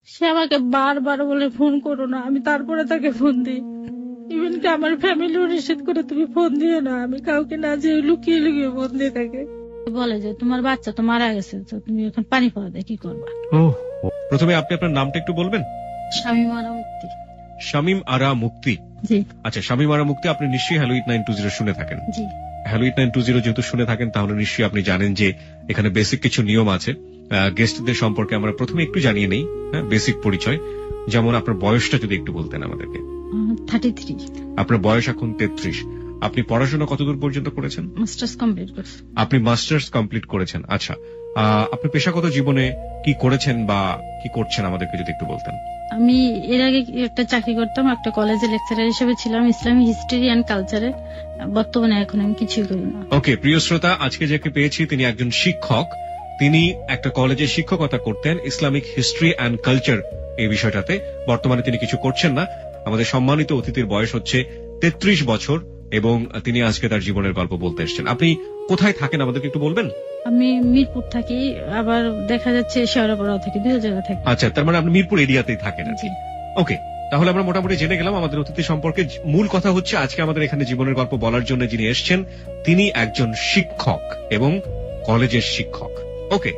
সে আমাকে বারবার বলে ফোন করো না, আমি তারপরে তাকে ফোন দিই। ইভেন কি আমার ফ্যামিলিও নিষেধ করে তুমি ফোন দিও না, আমি কাউকে না যে লুকিয়ে লুকিয়ে ফোন দিয়ে থাকে। বলে যে তোমার বাচ্চা তো মারা গেছে, তো তুমি এখন পানি পাওয়া দেয় কি করবা। প্রথমে আপনি আপনার নামটা একটু বলবেন? স্বামী মারা মুক্তি। শামীম আরা মুক্তি। জি আচ্ছা, শামীম আরা মুক্তি, আপনি নিশ্চয়ই হ্যালো 8920 শুনে থাকেন। জি হ্যালো 8920 যেহেতু শুনে থাকেন, তাহলে নিশ্চয়ই আপনি জানেন যে এখানে বেসিক কিছু নিয়ম আছে। গেস্টদের সম্পর্কে আমরা প্রথমে একটু জানিয়ে নেই, হ্যাঁ, বেসিক পরিচয়। যেমন আপনার বয়সটা যদি একটু বলতেন আমাদেরকে। 33। আপনার বয়স এখন 33। আপনি পড়াশোনা কতদূর পর্যন্ত করেছেন? মাস্টার্স কমপ্লিট করছি। আপনি মাস্টার্স কমপ্লিট করেছেন। আচ্ছা, আপনি পেশাগত জীবনে কি করেছেন বা কি করছেন আমাদেরকে যদি একটু বলতেন। আমি এর আগে একটা চাকরি করতাম, একটা কলেজে লেকচারার হিসেবে ছিলাম ইসলামিক হিস্ট্রি অ্যান্ড কালচারে। বর্তমানে এখন আমি কিছুই করি না। ওকে, প্রিয় শ্রোতা, আজকে যাকে পেয়েছি তিনি একজন শিক্ষক। তিনি একটা কলেজে শিক্ষকতা করতেন ইসলামিক হিস্ট্রি অ্যান্ড কালচার এই বিষয়টাতে। বর্তমানে তিনি কিছু করছেন না। আমাদের সম্মানিত অতিথির বয়স হচ্ছে 33 বছর এবং তিনি আজকে তার জীবনের গল্প বলতে এসেছেন। আপনি কোথায় থাকেন আমাদেরকে একটু বলবেন? আমি মিরপুর থাকি, আবার দেখা যাচ্ছে শেওড়াপাড়াও থাকি, দুই জায়গা থাকি। আচ্ছা, তার মানে আপনি মিরপুর এরিয়াতেই থাকেন। জি। ওকে, তাহলে আমরা মোটামুটি জেনে গেলাম আমাদের অতিথি সম্পর্কে। মূল কথা হচ্ছে আজকে আমাদের এখানে জীবনের গল্প বলার জন্য যিনি এসছেন তিনি একজন শিক্ষক এবং কলেজের শিক্ষক। ওকে,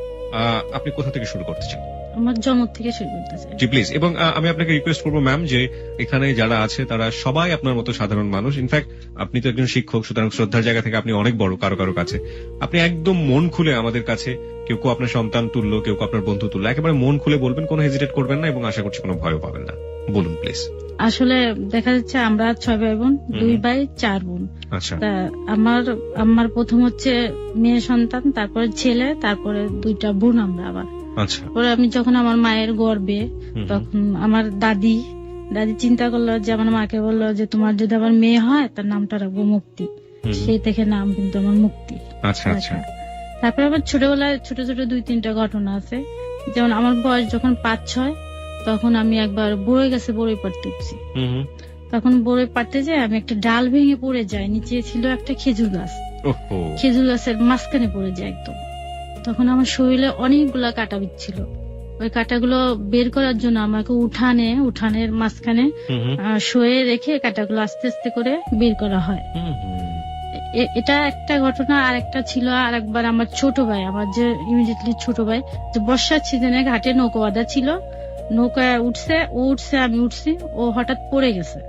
আপনি কোথা থেকে শুরু করতে চান? আমার জন্ম থেকে শুরু করতে চাই। জি প্লিজ। এবং আমি আপনাকে রিকোয়েস্ট করবো ম্যাম, যে এখানে যারা আছে তারা সবাই আপনার মতো সাধারণ মানুষ। ইনফ্যাক্ট আপনি তো একজন শিক্ষক, সুতরাং শ্রদ্ধার জায়গা থেকে আপনি অনেক বড় কারো কারো কাছে। আপনি একদম মন খুলে আমাদের কাছে, কেউ কেউ আপনার সন্তান তুল্য, কেউ আপনার বন্ধু তুল্য, একেবারে মন খুলে বলবেন, কোনো হেজিটেট করবেন না এবং আশা করছি কোনো ভয়ও পাবেন না। বলুন প্লিজ। আসলে দেখা যাচ্ছে আমরা 6 ভাই বোন, 2 ভাই 4 বোন। আচ্ছা, তা আমার প্রথম হচ্ছে মেয়ে সন্তান, তারপরে ছেলে, তারপরে 2টা বোন আমরা আবার। আচ্ছা, পরে আমি যখন আমার মায়ের গর্ভে, তখন আমার দাদি চিন্তা করলো যে আমার মাকে বললো যে তোমার যদি আমার মেয়ে হয় তার নামটা রাখবো মুক্তি। সেই থেকে নাম কিন্তু আমার মুক্তি। আচ্ছা, আচ্ছা। তারপরে আবার ছোটবেলায় ছোট ছোট 2-3টা ঘটনা আছে। যেমন আমার বয়স যখন 5-6, তখন আমি একবার বড়ই গাছে বড়ই পাড়তে উঠছি। তখন বড়ই পাড়তে যাই আমি একটা ডাল ভেঙে পড়ে যায়, নিচে ছিল একটা খেজুর গাছ। খেজুর গাছের মাঝখানে পড়ে যায় একদম। তখন আমার শরীরে অনেকগুলা কাটা বিচ্ছিল। ওই কাটাগুলো বের করার জন্য আমাকে উঠানের মাঝখানে শুয়ে রেখে কাটাগুলো আস্তে আস্তে করে বের করা হয়। এটা একটা ঘটনা। আর একটা ছিল আর একবার আমার ছোট ভাই, আমার যে ইমিডিয়েটলি ছোট ভাই, যে বর্ষার সিজনে ঘাটে নৌকা বাঁধা ছিল, নৌকায় উঠছে আমি উঠছি, ও হঠাৎ পড়ে গেছে।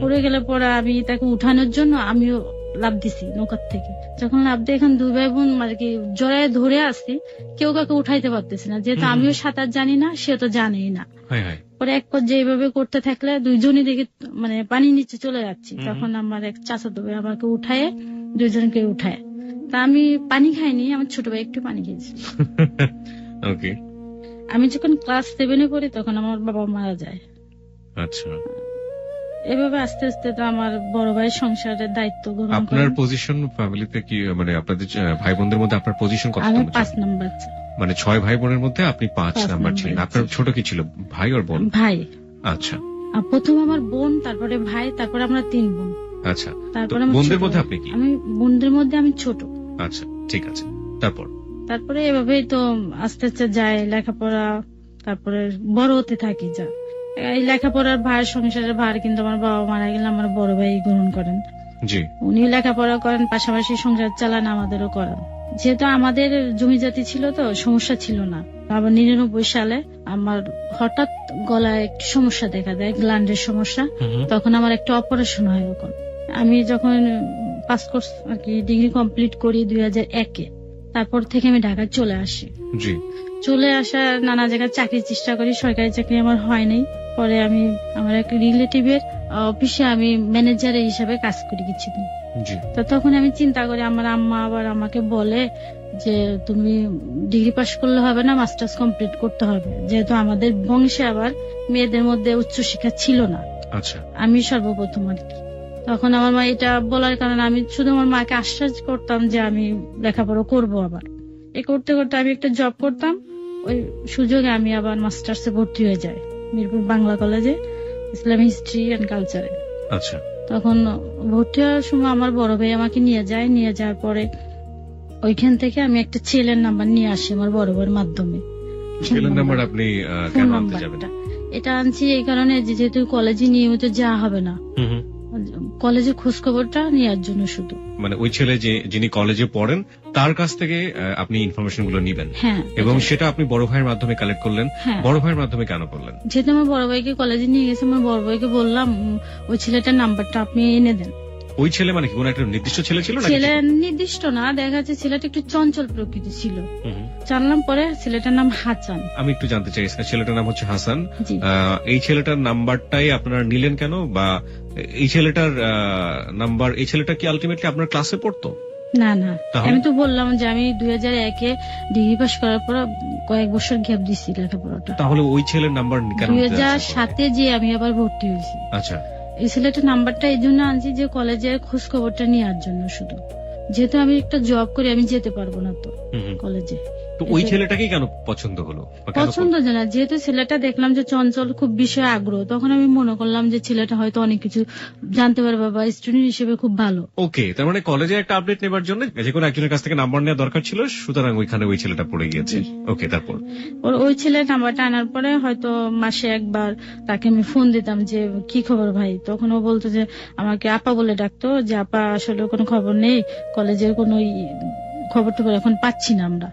পড়ে গেলে পরে আমি তাকে উঠানোর জন্য আমিও লাফ দিছি নৌকার থেকে। যখন লাফ দিয়ে এখন 2 ভাই বোন আর কি জড়ায় ধরে আসছি, কেউ কাউকে উঠাইতে পারতেছি না, যেহেতু আমিও সাঁতার জানি না, সে তো জানেই না। পরে এক পর্যায়ে এইভাবে করতে থাকলে 2জনই দেখে মানে পানির নিচে চলে যাচ্ছি। তখন আমার এক চাচাতো ভাই আমাকে উঠায়, 2জনকে উঠায়। তা আমি পানি খাইনি, আমার ছোট ভাই একটু পানি খেয়েছি। ওকে। আমি যখন ক্লাস 7-এ পড়ি তখন আমার বাবা মারা যায়। আচ্ছা, এভাবে আস্তে আস্তে তো আমার বড় ভাই সংসারের দায়িত্ব গ্রহণ করে। আপনার পজিশন ফ্যামিলিতে কি, মানে আপনাদের ভাই বোনদের মধ্যে আপনার পজিশন কত? আমি 5 নাম্বার। মানে 6 ভাই বোনের মধ্যে আপনি 5 নাম্বার ছিলেন। আপনার ছোট কি ছিল, ভাই আর বোন? ভাই। আচ্ছা, প্রথম আমার বোন, তারপরে ভাই, তারপরে আমরা 3 বোন। আচ্ছা, তারপরে বোনদের মধ্যে আপনি কি? আমি বোনদের মধ্যে আমি ছোট। আচ্ছা, ঠিক আছে। তারপরে এভাবেই তো আস্তে আস্তে যায় লেখাপড়া, তারপরে বড় হতে থাকি। যা এই লেখাপড়ার ভার, সংসারের ভার কিন্তু আমার বাবা মারা গেলে আমার বড় ভাই গ্রহণ করেন। জি। উনি লেখাপড়া করেন, পাশাপাশি সংসার চালান, আমাদেরও করেন। যেহেতু আমাদের জমি জাতি ছিল তো সমস্যা ছিল না। আবার 99 সালে আমার হঠাৎ গলায় একটু সমস্যা দেখা দেয়, গ্ল্যান্ডের সমস্যা। তখন আমার একটা অপারেশন হয়। ওখানে আমি যখন পাস কোর্স আর কি ডিগ্রি কমপ্লিট করি 2001-এ, তারপর থেকে আমি ঢাকায় চলে আসি। জি। চলে আসা নানা জায়গায় চাকরির চেষ্টা করি, সরকারি চাকরি আমার হয় নাই। পরে আমি আমার এক রিলেটিভের অফিসে আমি ম্যানেজার হিসেবে কাজ করি কিছুদিন। তো তখন আমি চিন্তা করি, আমার আম্মা আবার আমাকে বলে যে তুমি ডিগ্রি পাস করলে হবে না, মাস্টার্স কমপ্লিট করতে হবে, যেহেতু আমাদের বংশে আবার মেয়েদের মধ্যে উচ্চশিক্ষা ছিল না। আচ্ছা, আমি সর্বপ্রথম আর কি। তখন আমার মা এটা বলার কারণে আমি শুধু আমার মাকে আশ্বাস করতাম যে আমি লেখাপড়া করব। আবার এ করতে করতে আমি একটা জব করতাম, ওই সুযোগে আমি আবার মাস্টার্সে ভর্তি হয়ে যাই মিরপুর বাংলা কলেজে, ইসলামিক হিস্ট্রি এন্ড কালচারে। আচ্ছা। তখন ভর্তি হওয়ার সময় আমার বড় ভাই আমাকে নিয়ে যাওয়ার পরে ওইখান থেকে আমি একটা ছেলের নাম্বার নিয়ে আসি আমার বড় ভাইয়ের মাধ্যমে। ছেলের নাম্বার আপনি ফোন কেন আনতে যাবেন? নাম্বারটা এটা আনছি এই কারণে যে যেহেতু কলেজে নিয়মিত যাওয়া হবে না, কলেজের খোঁজ খবরটা নেওয়ার জন্য শুধু। মানে ওই ছেলে যিনি কলেজে পড়েন তার কাছ থেকে আপনি ইনফরমেশন গুলো নিবেন, হ্যাঁ, এবং সেটা আপনি বড় ভাইয়ের মাধ্যমে কালেক্ট করলেন। হ্যাঁ। বড় ভাইয়ের মাধ্যমে কেন করলেন? যেহেতু আমার বড় ভাইকে কলেজে নিয়ে গেছে, আমার বড় ভাইকে বললাম ওই ছেলেটার নাম্বারটা আপনি এনে দেন। ওই ছেলে মানে কি কোন একটা নির্দিষ্ট ছেলে ছিল নাকি? ছেলে নির্দিষ্ট না, দেখা যাচ্ছে ছেলেটা একটু চঞ্চল প্রকৃতি ছিল। জানলাম পরে ছেলেটার নাম হাসান। আমি একটু জানতে চাই, ছেলেটার নাম হচ্ছে হাসান। জি। এই ছেলেটার নাম্বারটাই আপনারা নিলেন কেন, বা এই ছেলেটার নাম্বার, এই ছেলেটা কি আলটিমেটলি আপনার ক্লাসে পড়তো? না না, তাহলে? আমি তো বললাম যে আমি 2001-এ ডিগ্রি পাস করার পর কয়েক বছর গ্যাপ দিচ্ছি লেখাপড়াটা। তাহলে ওই ছেলের নাম্বার কেন? 2007-এ যে আমি আবার ভর্তি হয়েছি। আচ্ছা, এই ছেলেটার নাম্বারটা এই জন্য আনছি যে কলেজের খোঁজ খবরটা নেওয়ার জন্য শুধু। যেহেতু আমি একটা জব করি, আমি যেতে পারবো না তো কলেজে। তো ওই ছেলেটাকেই কেন পছন্দ হলো? পছন্দ না, যেহেতু ছেলেটা দেখলাম যে চঞ্চল, খুব বিষয়ে আগ্রহ, তখন আমি মনে করলাম যে ছেলেটা হয়তো অনেক কিছু জানতে পারবে বা স্টুডেন্ট হিসেবে খুব ভালো। ওকে, তার মানে কলেজে একটা আপডেট নেবার জন্য যে কোনো একজনের কাছ থেকে নাম্বার নেওয়া দরকার ছিল, সুতরাং ওইখানে ওই ছেলেটা পড়ে গিয়েছে। ওকে, তারপর ওই ছেলের নাম্বারটা আনার পরে হয়তো মাসে একবার তাকে আমি ফোন দিতাম যে কি খবর ভাই, তখন ও বলতো যে আমাকে আপা বলে ডাকতো, যে আপা আসলে কোনো খবর নেই, কলেজের কোনো খবর টবর এখন পাচ্ছি না আমরা।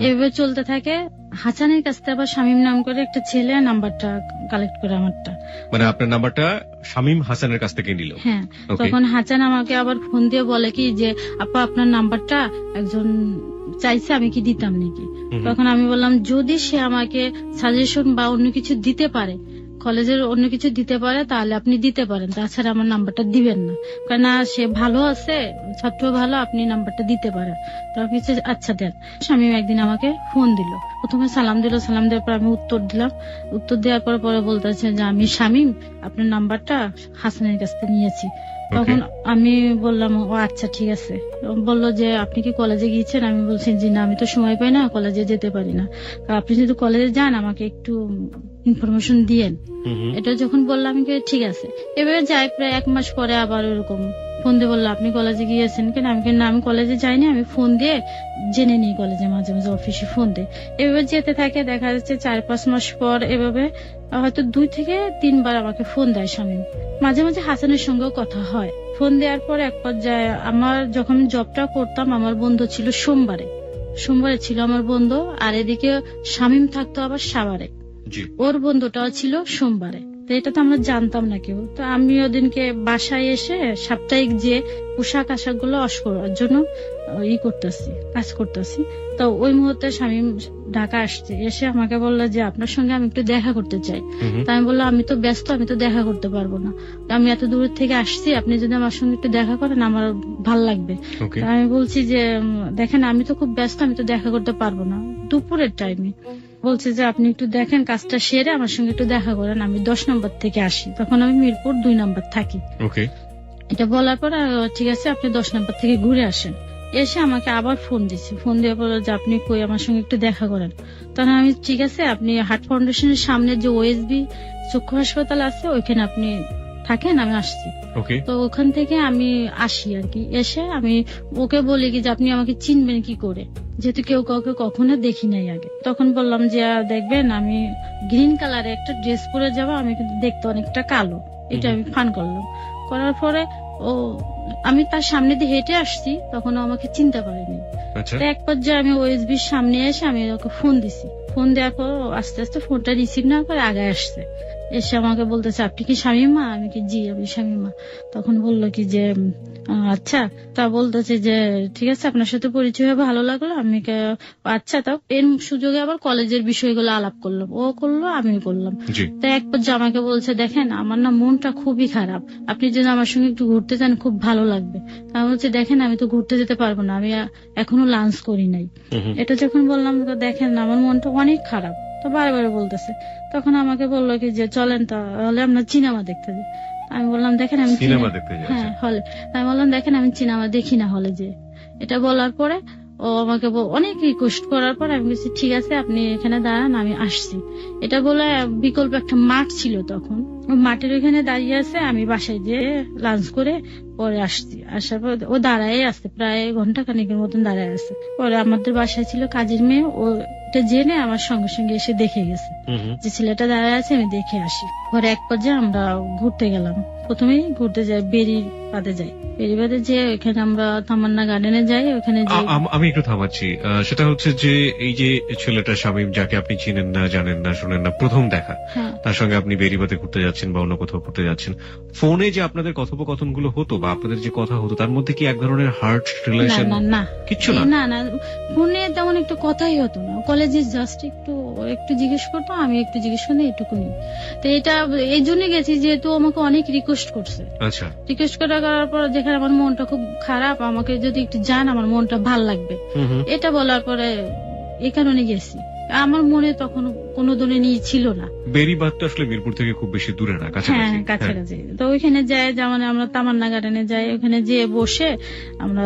এভাবে চলতে থাকে। হাসানের কাছ থেকে আবার শামীম নাম করে একটা ছেলে নাম্বারটা কালেক্ট করে আমারটা, মানে আপনার নাম্বারটা শামীম হাসানের কাছ থেকে নিল। হ্যাঁ, তখন হাসান আমাকে আবার ফোন দিয়ে বলে কি যে আপা আপনার নাম্বারটা একজন চাইছে, আমি কি দিতাম নাকি? তখন আমি বললাম যদি সে আমাকে সাজেশন বা অন্য কিছু দিতে পারে, কলেজের অন্য কিছু দিতে পারে, তাহলে আপনি দিতে পারেন, তাছাড়া আমার নাম্বারটা দিবেন না, কারণ সে ভালো আছে, ছাত্র ভালো, আপনি নাম্বারটা দিতে পারেন। তখন কিছু আচ্ছা দেন। শামীম একদিন আমাকে ফোন দিল, প্রথমে সালাম দিল, সালাম দেওয়ার পর আমি উত্তর দিলাম। উত্তর দেওয়ার পর পরে বলতেছে যে আমি শামীম, আপনার নাম্বারটা হাসানের কাছ থেকে নিয়েছি। তখন আমি বললাম ও আচ্ছা ঠিক আছে। বললো যে আপনি কি কলেজে গিয়েছেন? আমি বলছি যে না, আমি তো সময় পাই না, কলেজে যেতে পারি না, আপনি যদি কলেজে যান আমাকে একটু ইনফরমেশন দিয়েন। এটা যখন বললাম আমি ঠিক আছে। এবারে যাই, প্রায় 1 মাস পরে আবার ওরকম ফোন দিয়ে বললো আপনি কলেজে গিয়েছেন কেন? আমি না, আমি কলেজে যাইনি, আমি ফোন দিয়ে জেনে নিই কলেজে, মাঝে মাঝে অফিসে ফোন দিয়ে। এভাবে যেতে থাকে, দেখা যাচ্ছে 4-5 মাস পর এভাবে হয়তো 2 থেকে 3 বার আমাকে ফোন দেয় শামীম। মাঝে মাঝে হাসানের সঙ্গেও কথা হয়। ফোন দেওয়ার পর এক পর্যায়ে আমার যখন জবটা করতাম, আমার বন্ধ ছিল সোমবারে ছিল আমার বন্ধ, আর এদিকে শামীম থাকতো আবার সাভারে, ওর বন্ধুটাও ছিল সোমবারে। তো এটা তো আমরা জানতাম না কেউ। তো আমি ওদিনকে বাসায় এসে সাপ্তাহিক যে পোশাক আশাক গুলো ওয়াশ করার জন্য কাজ করতেছি, তো ওই মুহূর্তে শামীম ঢাকা আসছে, এসে আমাকে বললো যে আপনার সঙ্গে আমি একটু দেখা করতে চাই। তা আমি বললাম আমি তো ব্যস্ত, আমি তো দেখা করতে পারবো না, আমি এত দূর থেকে আসছি, আপনি যদি আমার সঙ্গে একটু দেখা করেন আমার ভাল লাগবে। আমি বলছি যে দেখেন আমি তো খুব ব্যস্ত, আমি তো দেখা করতে পারবো না, দুপুরের টাইমে। বলছে যে আপনি একটু দেখেন কাজটা সেরে আমার সঙ্গে একটু দেখা করেন, আমি 10 নম্বর থেকে আসি, তখন আমি মিরপুর 2 নম্বর থাকি। এটা বলার পর ঠিক আছে আপনি 10 নম্বর থেকে ঘুরে আসেন। এসে আমাকে আবার ফোন দিচ্ছে, ফোন দিয়ে বলল যে আপনি কই, আমার সঙ্গে একটু দেখা করেন। তখন আমি ঠিক আছে, আপনি হার্ট ফাউন্ডেশনের সামনে যে ওএসবি চক্ষু হাসপাতাল আছে ওইখানে আপনি থাকেন, আমি আসছি। তো ওখান থেকে আমি আসি আর কি। এসে আমি ওকে বলি কি যে আপনি আমাকে চিনবেন কি করে, যেহেতু কেউ কাউকে কখনো দেখি নাই আগে। তখন বললাম যে দেখবেন আমি গ্রিন কালারে একটা ড্রেস পরে যাবো, আমি কিন্তু দেখতে অনেকটা কালো, এটা আমি ফান করলাম। করার পরে আমি তার সামনে দিয়ে হেঁটে আসছি, তখন আমাকে চিনতে পারেনি। এক পর্যায়ে আমি ওএসবির সামনে এসে আমি ওকে ফোন দিছি। ফোন দেওয়ার পর আস্তে আস্তে ফোনটা রিসিভ না করে আগে আসছে, এসে আমাকে বলতেছে আপনি কি শামীমা? আমি কি জি আমি শামীমা। তখন বললো কি যে আচ্ছা, তা বলতেছে যে ঠিক আছে আপনার সাথে পরিচয় হয়ে ভালো লাগলো। আমি আচ্ছা, তা এর সুযোগে আবার কলেজের বিষয়গুলো আলাপ করলাম, ও করলো আমিও করলাম। তো এক পর্যায়ে আমাকে বলছে দেখেন আমার না মনটা খুবই খারাপ, আপনি যদি আমার সঙ্গে একটু ঘুরতে যান খুব ভালো লাগবে। আমি বলছি দেখেন আমি তো ঘুরতে যেতে পারবো না, আমি এখনো লাঞ্চ করি নাই। এটা যখন বললাম দেখেন আমার মনটা অনেক খারাপ, তো বারবার বলতেছে। তখন আমাকে বললো কি যে চলেন তাহলে আমরা সিনেমা দেখতে যাই। আমি বললাম দেখেন আমি সিনেমা দেখতে যাই, হ্যাঁ হলে। আমি বললাম দেখেন আমি সিনেমা দেখি না হলে যে। এটা বলার পরে ও আমাকে অনেক রিকোয়েস্ট করার পর আমি বলছি ঠিক আছে আপনি এখানে দাঁড়ান, আমি আসছি। এটা বলে বিকল্প একটা মাঠ ছিল, তখন মাঠের ওইখানে দাঁড়িয়ে আছে, আমি বাসায় যেয়ে লাঞ্চ করে পরে আসছি। আসার পর ও দাঁড়ায় আছে, প্রায় ঘন্টা খানেকের মতন দাঁড়ায় আছে। পরে আমাদের বাসায় ছিল কাজের মেয়ে, ও এটা জেনে আমার সঙ্গে সঙ্গে এসে দেখে গেছে যে ছেলেটা দাঁড়ায় আছে, আমি দেখে আসি। পরে এক পর্যায়ে আমরা ঘুরতে গেলাম। প্রথমেই ঘুরতে যাই, বেরির বাদে যাই। বেরি বাদে যে ওখানে আমরা তামান্না গার্ডেনে যাই, ওখানে আমি একটু থামাচ্ছি। সেটা হচ্ছে যে এই যে ছেলেটা শামীম, যাকে আপনি চিনেন না, জানেন না, শোনেন না, প্রথম দেখা, তার সঙ্গে আপনি বেরিবাতে ঘুরতে যাচ্ছেন বা অন্য কোথাও ঘুরতে যাচ্ছেন, ফোনে যে আপনাদের কথোপকথন গুলো হতো বা আপনাদের যে কথা হতো, তার মধ্যে কি এক ধরনের হার্ট রিলেশন? না, কিচ্ছু না। না না, ফোনে তেমন একটু কথাই হতো না। কলেজে জাস্ট একটু জিজ্ঞেস করতো, আমি একটু জিজ্ঞেস করি, এটুকুনি। তো এটা এই জন্য গেছি যেহেতু আমাকে অনেক রিকোয়েস্ট করছে। আচ্ছা, রিকোয়েস্ট করার পর যেখানে আমার মনটা খুব খারাপ, আমাকে যদি একটু জান আমার মনটা ভাল লাগবে, এটা বলার পরে এই কারণে গেছি। আমার মনে তখন কোনো ধরনের নিয়ে ছিল না। বেরিবাদ তো আসলে মিরপুর থেকে খুব বেশি দূরে না, হ্যাঁ কাছাকাছি। তো ওইখানে যাই, যেমন আমরা তামান্না গার্ডেনে যাই, ওখানে যেয়ে বসে আমরা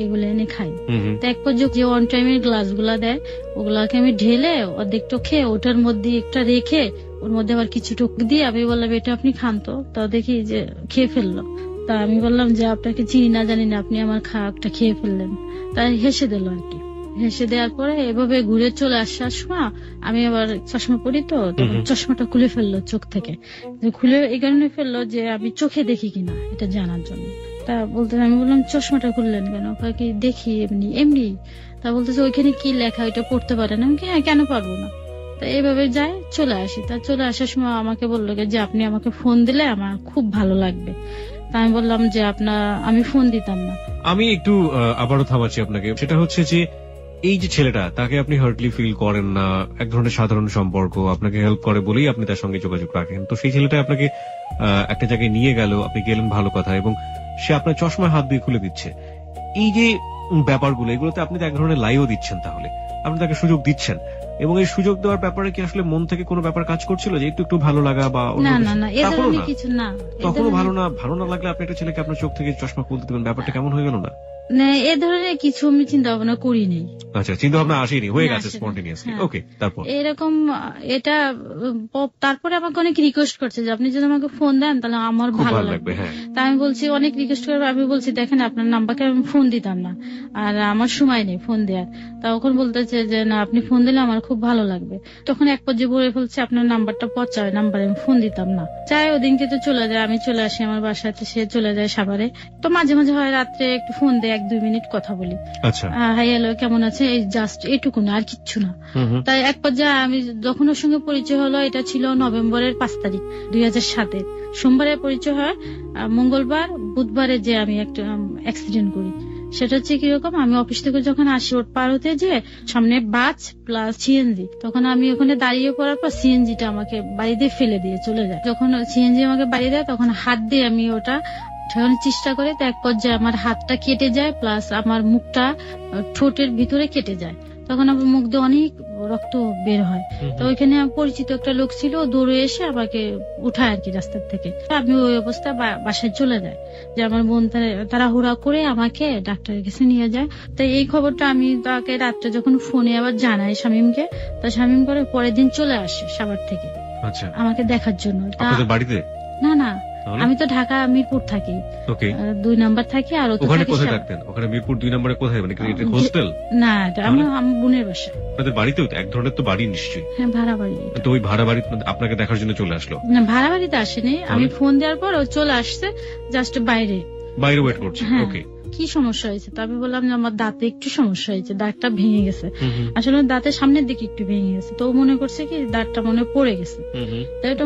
এগুলো এনে খাই। তো এক পর্যায়ে যে অন টাইমের গ্লাস গুলা দেয়, ওগুলাকে আমি ঢেলে অর্ধেকটা খেয়ে ওটার মধ্যে একটা রেখে ওর মধ্যে আবার কিছু টুক দিয়ে আমি বললাম এটা আপনি খান তো। তা দেখি যে খেয়ে ফেললো। তা আমি বললাম যে আপনাকে চিনি না জানি না, আপনি আমার খাওয়াটা খেয়ে ফেললেন। তাই হেসে দিল আর কি। হেসে দেওয়ার পরে এভাবে ঘুরে চলে আসার সময় আমি আবার চশমা পরি, তো চশমাটা খুলে ফেললো চোখ থেকে। খুলে এই কারণে ফেললো যে আমি চোখে দেখি কিনা এটা জানার জন্য। তা বলতে আমি বললাম চশমাটা খুললেন কেন? কি দেখি এমনি এমনি। তা বলতেছে ওইখানে কি লেখা ওইটা পড়তে পারেন? আমি হ্যাঁ, কেন পারবো না। তা এইভাবে যাই, চলে আসি। তা চলে আসার সময় আমাকে বললো যে আপনি আমাকে ফোন দিলে আমার খুব ভালো লাগবে। তা আমি বললাম যে আমি ফোন দিতাম না। আমি একটু আবারও থামাচ্ছি আপনাকে। সেটা হচ্ছে যে এই যে ছেলেটা, তাকে আপনি হার্টলি ফিল করেন না, এক ধরনের সাধারণ সম্পর্ক, আপনাকে হেল্প করে বলেই আপনি তার সঙ্গে যোগাযোগ রাখেন। তো সেই ছেলেটা আপনাকে একটা জায়গায় নিয়ে গেল, আপনি গেলেন, ভালো কথা, এবং সে আপনার চশমায় হাত দিয়ে খুলে দিচ্ছে। এই যে ব্যাপারগুলো, এগুলোতে আপনি তো এক ধরনের লাইও দিচ্ছেন, তাহলে আপনি তাকে সুযোগ দিচ্ছেন, এবং এই সুযোগ দেওয়ার ব্যাপারে কি আসলে মন থেকে কোনো ব্যাপার কাজ করছিল যে একটু একটু ভালো লাগা বা কিছু না? তখনও ভালো না লাগলে আপনি একটা ছেলেকে আপনার চোখ থেকে চশমা খুলতে দেবেন, ব্যাপারটা কেমন হয়ে গেল না? এ ধরনের কিছু আমি চিন্তা ভাবনা করিনি। আচ্ছা, চিন্তা ভাবনা আসেনি, হয়ে গেছে স্পন্টেনিয়াসলি। ওকে, তারপর এরকম এটা তারপরে আমাকে অনেক রিকোয়েস্ট করছে যে আপনি যদি আমাকে ফোন দেন তাহলে আমার ভালো লাগবে। তা আমি বলছি অনেক রিকোয়েস্ট করবে, আমি বলছি দেখেন আপনার নাম্বারকে আমি ফোন দিতাম না, আর আমার সময় নেই ফোন দেওয়ার। তখন বলতেছে যে না, আপনি ফোন দিলে আমার খুব ভালো লাগবে। তখন এক পর্যায়ে বলে ফেলছে আপনার নাম্বারটা পচা, নাম্বারে আমি ফোন দিতাম না। চাই ওদিনকে তো চলে যায়, আমি চলে আসি আমার বাসাতে, সে চলে যায় সাভারে। তো মাঝে মাঝে হয় রাত্রে একটু ফোন দেয়, 1-2 মিনিট কথা বলি। আচ্ছা, হাই হ্যালো কেমন আছে, এই জাস্ট এটুকু না, আর কিচ্ছু না। তাই এক পর্যায়ে আমি যখন ওর সঙ্গে পরিচয় হলো, এটা ছিল নভেম্বরের 5 তারিখ 2007। সোমবারে পরিচয় হয়, মঙ্গলবার বুধবারে যে আমি একটা অ্যাক্সিডেন্ট করি। সেটা হচ্ছে কিরকম, আমি অফিস থেকে যখন আসি, রোড পার হতে যে সামনে বাস প্লাস সিএনজি, তখন আমি ওখানে দাঁড়িয়ে পড়ার পর সিএনজিটা আমাকে বাড়ি দিয়ে ফেলে দিয়ে চলে যায়। যখন সিএনজি আমাকে বাড়ি দেয় তখন হাত দিয়ে আমি ওটা ঠেকানোর চেষ্টা করে। তো এক পর্যায়ে আমার হাতটা কেটে যায়, প্লাস আমার মুখটা ঠোঁটের ভিতরে কেটে যায়। তখন আমার মুখ দিয়ে অনেক রক্ত বের হয়। তো ওইখানে পরিচিত একটা লোক ছিল, দৌড়ে এসে আমাকে উঠায় আর কি রাস্তার থেকে। আমি ওই অবস্থা বাসায় চলে যায়, যে আমার বোন তারা হুড়া করে আমাকে ডাক্তারের কাছে নিয়ে যায়। তো এই খবরটা আমি তাকে রাত্রে যখন ফোনে আবার জানাই শামীমকে, তা শামীম করে পরের দিন চলে আসে সাভার থেকে আমাকে দেখার জন্য। বাড়িতে না না, আমি তো ঢাকা মিরপুর থাকি, 2 নাম্বার থাকি। আর ওখানে কোথায় থাকতেন? ওখানে মিরপুর 2 নম্বরে কোথায়, মানে হোস্টেল? না, আমার বোনের বাসা। আপনাদের বাড়িতেও এক ধরনের তো বাড়ি নিশ্চয়ই? হ্যাঁ, ভাড়া বাড়ি। তো ওই ভাড়া বাড়ি আপনাকে দেখার জন্য চলে আসলো? না, ভাড়া বাড়িতে আসেনি, আমি ফোন দেওয়ার পর ও চলে আসছে, জাস্ট বাইরে ওয়েট করছে। ওকে, কি সমস্যা হয়েছে? তো আমি বললাম যে আমার দাঁতে একটু সমস্যা হয়েছে, দাঁতটা ভেঙে গেছে। আসলে দাঁতের সামনের দিকে একটু ভেঙে গেছে, তো মনে করছে কি দাঁতটা মনে পড়ে গেছে। তাই এটা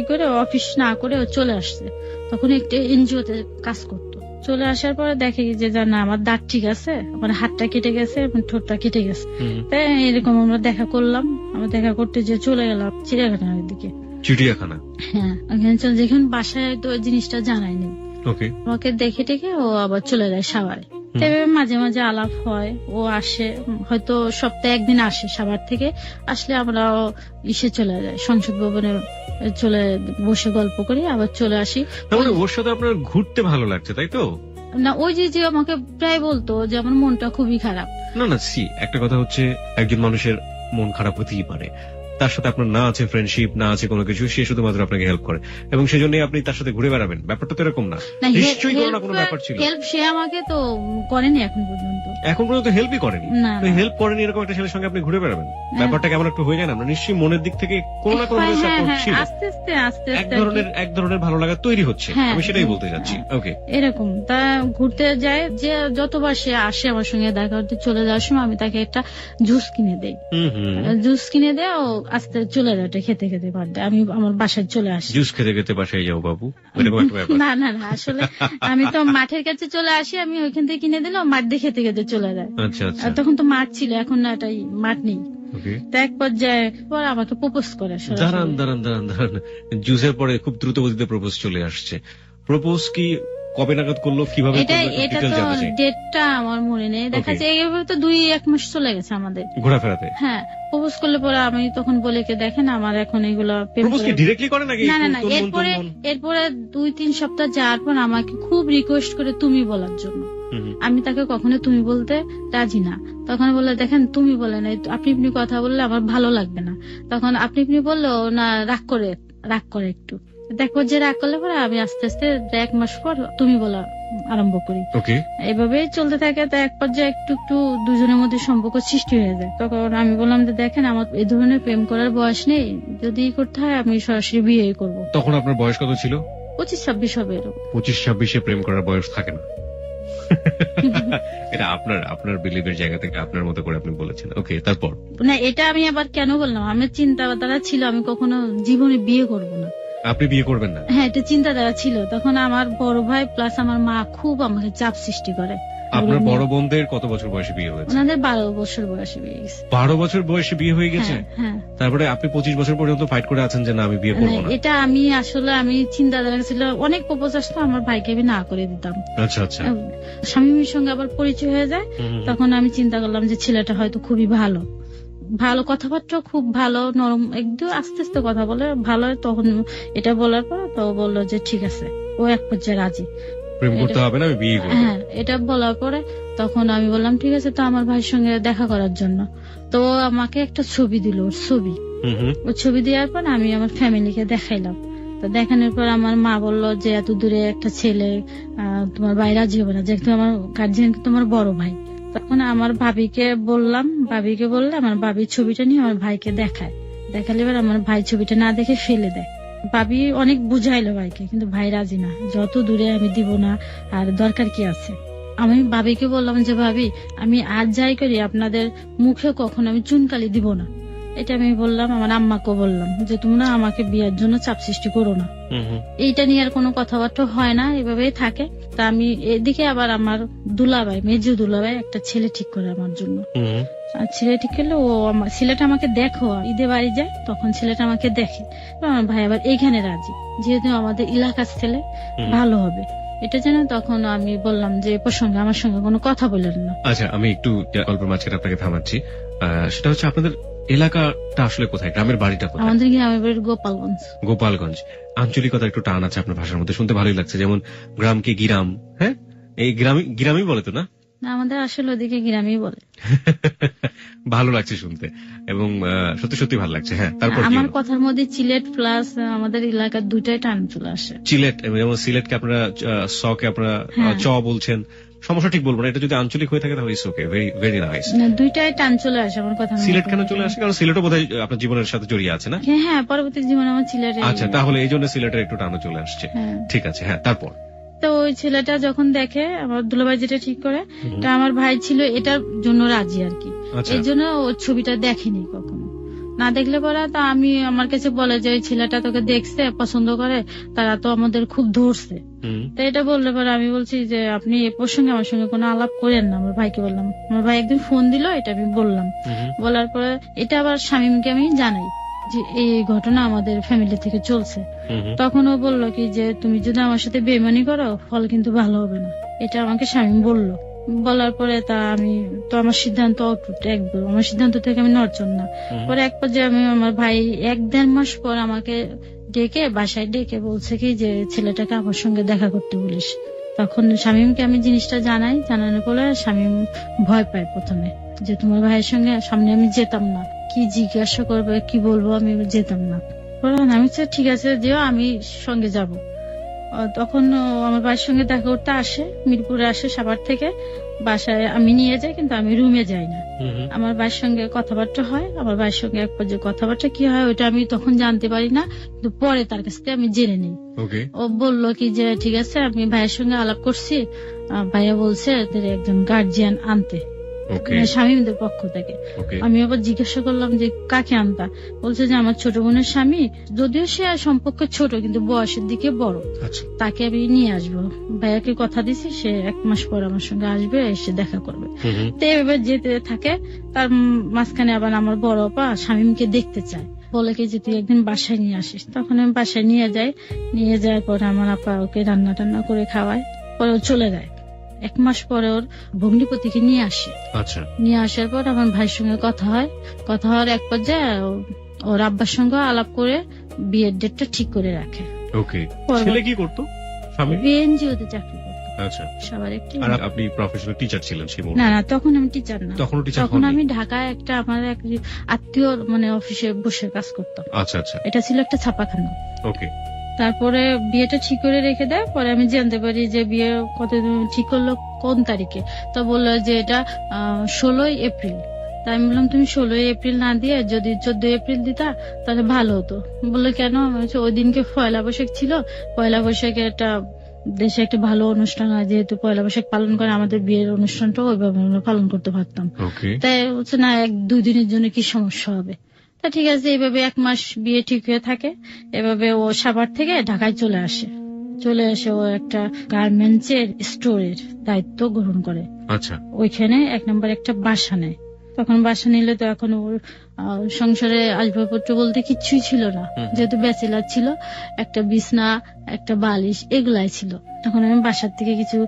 করে অফিস না করে ও চলে আসছে। তখন একটা এনজিওতে কাজ করতো। চলে আসার পরে দেখে যে না, আমার দাঁত ঠিক আছে, আমার হাতটা কেটে গেছে, ঠোঁটটা কেটে গেছে। তাই এরকম আমরা দেখা করলাম। আমরা দেখা করতে যে চলে গেলাম চিড়িয়াখানার দিকে। চিড়িয়াখানা? হ্যাঁ, যেখানে বাসায় তো জিনিসটা জানায়নি। আমাকে দেখে টেকে ও আবার চলে যায় সাভারে। মাঝে মাঝে আলাপ হয়, ও আসে, হয়তো সপ্তাহে 1 দিন আসে সাভার থেকে। আসলে আমরা চলে যায় সংসদ ভবনে, চলে বসে গল্প করি, আবার চলে আসি। ওর সাথে আপনার ঘুরতে ভালো লাগছে, তাই তো? না, ওই যে আমাকে প্রায় বলতো যে আমার মনটা খুবই খারাপ। না, একটা কথা হচ্ছে একজন মানুষের মন খারাপ হতেই পারে, তার সাথে আপনার না আছে ফ্রেন্ডশিপ, না আছে কোনো কিছু, সে শুধুমাত্র আপনাকে হেল্প করে এবং সেজন্যই আপনি তার সাথে ঘুরে বেড়াবেন, ব্যাপারটা তো এরকম না। নিশ্চয়ই কোনো না কোনো ব্যাপার ছিল। হেল্প সে আমাকে তো করেনি এখন পর্যন্ত। এখন পর্যন্ত হেল্পই করেনি। না, তো হেল্প করেনি এরকম একটা ছেলের সঙ্গে আপনি ঘুরে বেড়াবেন, ব্যাপারটা কেমন একটু হয়ে যায় না? আমরা নিশ্চয়ই মনের দিক থেকে কোনো না কোনো সাপোর্ট ছিল, আস্তে আস্তে এক ধরনের ভালো লাগা তৈরি হচ্ছে। হ্যাঁ, আমি সেটাই বলতে চাচ্ছি। ওকে, এরকম তা ঘুরতে যায় যে যতবার সে আসে আমার সঙ্গে দেখা করতে, চলে যাওয়ার সময় আমি তাকে একটা জুস কিনে দেই। জুস কিনে দেয়, ও আস্তে চলে যায়, খেতে খেতে বাদ, আমি আমার বাসায় চলে আসি। জুস খেতে খেতে বাসায় যাও বাবু, এরকম একটা ব্যাপার? না না না, আসলে আমি তো মাঠের কাছে চলে আসি, আমি ওইখান থেকে কিনে দিলাম, মাঠ দিয়ে খেতে খেতে চলে যায়। আচ্ছা আচ্ছা। তখন তো মাঠ ছিল, এখন না এটাই মাঠ নেই। তো এক পর্যায়ে পর আমাকে প্রপোজ করে। দাঁড়ান দাঁড়ান দাঁড়ান দাঁড়ান, জুসের পরে খুব দ্রুত গতিতে প্রপোজ চলে আসছে। প্রপোজ কি কবে নাগাদ করলো, কিভাবে করলো, এটা তো ডেটটা আমার মনে নেই, দেখা যাচ্ছে এইভাবে তো 2-1 মাস চলে গেছে আমাদের ঘোরাফেরাতে। হ্যাঁ, প্রপোজ করলে পরে আমি তখন বলে কে দেখেন আমার এখন এগুলো ডিরেক্টলি করে নাকি? না না না, এরপরে 2-3 সপ্তাহ যাওয়ার পর আমাকে খুব রিকোয়েস্ট করে তুমি বলার জন্য। আমি তাকে কখনো তুমি বলতে রাজি না। তখন বললে দেখেন তুমি বলে না, আপনি আপনি কথা বললে আমার ভালো লাগবে না। তখন আপনি আপনি বললো না, রাগ করে একটু। দেখো যে রাগ করলে পরে আমি আস্তে আস্তে 1 মাস পর তুমি বলা আরম্ভ করি। এভাবেই চলতে থাকে। তো এক পর্যায়ে একটু একটু দুজনের মধ্যে সম্পর্ক সৃষ্টি হয়ে যায়। তখন আমি বললাম যে দেখেন আমার এই ধরনের প্রেম করার বয়স নেই, যদি করতে হয় আমি সরাসরি বিয়ে করব। তখন আপনার বয়স কত ছিল? 25-26 হবে। 25-26-এ প্রেম করার বয়স থাকে না। এটা আপনার বিলিভের জায়গা থেকে আপনার মতো করে আপনি বলেছেন। ওকে, তারপর? না, এটা আমি আবার কেন বললাম, আমার চিন্তাধারা ছিল আমি কখনো জীবনে বিয়ে করব না। আপনি বিয়ে করবেন না? হ্যাঁ, এটা চিন্তাধারা ছিল। তখন আমার বড় ভাই প্লাস আমার মা খুব আমাকে চাপ সৃষ্টি করে। আপনার বড় বোনদের কত বছর বয়সে বিয়ে হয়েছে? ওনাদের 12 বছর বয়সে বিয়ে গেছে। 12 বছর বয়সে বিয়ে হয়ে গেছে? হ্যাঁ। তারপরে আপনি 25 বছর পর্যন্ত ফাইট করে আছেন যে না আমি বিয়ে করবো না? এটা আমি চিন্তাধারা ছিল, অনেক প্রপোজ আসতো, আমার ভাইকে আমি না করে দিতাম। আচ্ছা আচ্ছা। স্বামীর সঙ্গে আবার পরিচয় হয়ে যায়। তখন আমি চিন্তা করলাম যে ছেলেটা হয়তো খুবই ভালো কথাবার্তা, খুব ভালো নরম, একদম আস্তে আস্তে কথা বলে ভালো। তখন এটা বলার পর তো বললো যে ঠিক আছে, ও এক পর্যায়ে রাজি, প্রেম করতে হবে না, আমি বিয়ে করব। হ্যাঁ, এটা বলার পরে তখন আমি বললাম ঠিক আছে, তো আমার ভাইয়ের সঙ্গে দেখা করার জন্য তো আমাকে একটা ছবি দিল, ওর ছবি দেওয়ার পর আমি আমার ফ্যামিলিকে দেখাইলাম। তো দেখানোর পর আমার মা বললো যে এত দূরে একটা ছেলে, তোমার ভাই রাজি হবে না, যেহেতু আমার গার্জিয়ান তোমার বড় ভাই। তখন আমার ভাবিকে বললে আমার ভাবি ছবিটা নিয়ে আমার ভাইকে দেখালে এবার আমার ভাই ছবিটা না দেখে ফেলে দেয়। ভাবি অনেক বুঝাইলো ভাইকে, কিন্তু ভাই রাজি না, যত দূরে আমি দিব না, আর দরকার কি আছে। আমি ভাবিকে বললাম যে ভাবি, আমি আজ যাই করি আপনাদের মুখে কখনো আমি চুনকালি দিব না। এটা আমি বললাম, আমার আম্মাকে বললাম যে তোমরা আমাকে বিয়ের জন্য চাপ সৃষ্টি করো না। এইটা নিয়ে আর কোনো কথাবার্তা হয় না, এভাবেই থাকে। তা আমি এদিকে আবার আমার মেজু দুলাভাই একটা ছেলে ঠিক করে আমার জন্য। আর ছেলে ঠিক করলে ছেলেটা আমাকে দেখো, ঈদে বাড়ি যায় তখন ছেলেটা আমাকে দেখে। আমার ভাই আবার এইখানে রাজি, যেহেতু আমাদের এলাকার ছেলে ভালো হবে এটা জানো। তখন আমি বললাম যে প্রসঙ্গে আমার সঙ্গে কোনো কথা বললেন না। আচ্ছা, আমি একটু গল্পের মাঝখানে আপনাকে থামাচ্ছি। সেটা হচ্ছে আপনাদের এলাকাটা আসলে কোথায়, গ্রামের বাড়িটা কোথায়? আমাদের গ্রামের বাড়ি গোপালগঞ্জ। আঞ্চলিকতা একটু টান আছে আপনার ভাষার মধ্যে, শুনতে ভালোই লাগছে। যেমন গ্রামকে গিরাম, হ্যাঁ এই গ্রামই বলে তো না? আমাদের আসলে ওদিকে গ্রামই বলে। ভালো লাগছে শুনতে এবং সত্যি সত্যি ভালো লাগছে। হ্যাঁ, তারপর আমার কথার মধ্যে সিলেট প্লাস আমাদের এলাকার দুইটাই টান চলে আসে। সিলেট, যেমন সিলেটকে আপনারা সকে আপনারা চ বলছেন, সমস্যা ঠিক বলবো না, এটা যদি আঞ্চলিক হয়ে থাকে তাহলে ইটস ওকে, ভেরি নাইস। দুইটাই টান চলে আসে আমার কথা। সিলেট কেন চলে আসে? কারণ সিলেটও বোধহয় আপনার জীবনের সাথে জড়িয়ে আছে না? হ্যাঁ, পরবর্তী জীবনে আমার সিলেটে। আচ্ছা, তাহলে এই জন্য সিলেটের একটু টানও চলে আসছে। ঠিক আছে, হ্যাঁ, তারপর? তো ওই ছেলেটা যখন দেখে আমার দুলাভাই যেটা ঠিক করে, তা আমার ভাই ছিল এটার জন্য রাজি আর কি। এই জন্য ওর ছবিটা দেখেনি কখনো, না দেখলে পরে তো আমি আমার কাছে বলে যে ওই ছেলেটা তোকে দেখছে, পছন্দ করে, তারা তো আমাদের খুব ধরছে। তো এটা বললে পরে আমি বলছি যে আপনি এ প্রসঙ্গে আমার সঙ্গে কোনো আলাপ করেন না। আমার ভাইকে বললাম, আমার ভাই একদিন ফোন দিল, এটা আমি বললাম। বলার পরে এটা আবার শামীমকে আমি জানাই যে এই ঘটনা আমাদের ফ্যামিলি থেকে চলছে। তখন ও বললো কি যে তুমি যদি আমার সাথে বেইমানি করো ফল কিন্তু ভালো হবে না, এটা আমাকে শামীম বললো। বলার পরে আমি তো আমার সিদ্ধান্ত অটুট, একদম আমার সিদ্ধান্ত থেকে আমি নড়চড় না। পরে এক পর্যায়ে আমার ভাই 1-1.5 মাস পর আমাকে বাসায় ডেকে বলছে কি যে ছেলেটাকে আমার সঙ্গে দেখা করতে বলিস। তখন শামীমকে আমি জিনিসটা জানানোর পরে শামীম ভয় পায় প্রথমে। যে তোমার ভাইয়ের সঙ্গে সামনে আমি যেতাম না, কি জিজ্ঞাসা করবে কি বলবো, আমি যেতাম না। বললাম আমি ঠিক আছে যেও, আমি সঙ্গে যাব। তখন আমার ভাইয়ের সঙ্গে দেখা করতে আসে, মিরপুরে আসে সাভার থেকে, বাসায় আমি নিয়ে যাই, কিন্তু আমি রুমে যাই না। আমার ভাইয়ের সঙ্গে কথাবার্তা হয়, আমার ভাইয়ের সঙ্গে এক পর্যায়ে কথাবার্তা কি হয় ওইটা আমি তখন জানতে পারি না, কিন্তু পরে তার কাছ থেকে আমি জেনে নিই। ও বললো কি যে ঠিক আছে, আমি ভাইয়ের সঙ্গে আলাপ করছি, ভাইয়া বলছে এদের একজন গার্জিয়ান আনতে, স্বামীদের পক্ষ থেকে। আমি আবার জিজ্ঞাসা করলাম যে কাকে আনতা? বলছে যে আমার ছোট বোনের স্বামী, যদিও সে সম্পর্ক ছোট কিন্তু বয়সের দিকে বড়, তাকে আমি নিয়ে আসবো। ভাইয়াকে কথা দিছি সে 1 মাস পর আমার সঙ্গে আসবে, এসে দেখা করবে। তো এভাবে যেতে থাকে। তার মাঝখানে আবার আমার বড় আপা স্বামীকে দেখতে চায়, বলে কি যে তুই একদিন বাসায় নিয়ে আসিস। তখন আমি বাসায় নিয়ে যাই, নিয়ে যাওয়ার পর আমার আপা ওকে রান্না টান্না করে খাওয়ায়, পরে ও চলে যায়। 1 মাস পরে ওর ভগ্নিপতিকে নিয়ে আসে। নিয়ে আসার পর আমার ভাইয়ের সঙ্গে কথা হয়, কথা হওয়ার এক পর্যায়ে ওর আব্বার সঙ্গে আলাপ করে বিয়ের ডেটটা ঠিক করে রাখে। ছেলে কি করতো? এনজিওতে চাকরি করতো। সবার একটি। আপনি প্রফেশনাল টিচার ছিলেন সেই মুহূর্তে? না না, তখন আমি টিচার না, তখন আমি ঢাকায় একটা আমার এক আত্মীয় অফিসে বসে কাজ করতাম। এটা ছিল একটা ছাপাখানা। তারপরে বিয়েটা ঠিক করে রেখে দেয়। পরে আমি জানতে পারি যে বিয়ে কতদিন ঠিক করলো, কোন তারিখে। তো বললো যে এটা 16 এপ্রিল। তাই আমি বললাম তুমি 16 এপ্রিল না দিয়ে যদি 14 এপ্রিল দিতা তাহলে ভালো হতো। বললো কেন? ওই দিনকে পয়লা বৈশাখ ছিল, পয়লা বৈশাখে একটা দেশে একটা ভালো অনুষ্ঠান হয়, যেহেতু পয়লা বৈশাখ পালন করে, আমাদের বিয়ের অনুষ্ঠানটা ওইভাবে আমরা পালন করতে পারতাম। তাই হচ্ছে না 1-2 দিনের জন্য কি সমস্যা হবে। তা ঠিক আছে, এইভাবে 1 মাস বিয়ে ঠিক হয়ে থাকে। এভাবে ও সাভার থেকে ঢাকায় চলে আসে। ও একটা গার্মেন্টস এর স্টোরের দায়িত্ব গ্রহণ করে। ওইখানে 1 নম্বর একটা বাসা নেয়। তখন বাসা নিলে তো এখন ওর সংসারে আসবাবপত্র বলতে কিচ্ছুই ছিল না, যেহেতু ব্যাচেলার ছিল। একটা বিছনা, একটা বালিশ, এগুলাই ছিল। তখন আমি বাসার থেকে কিছু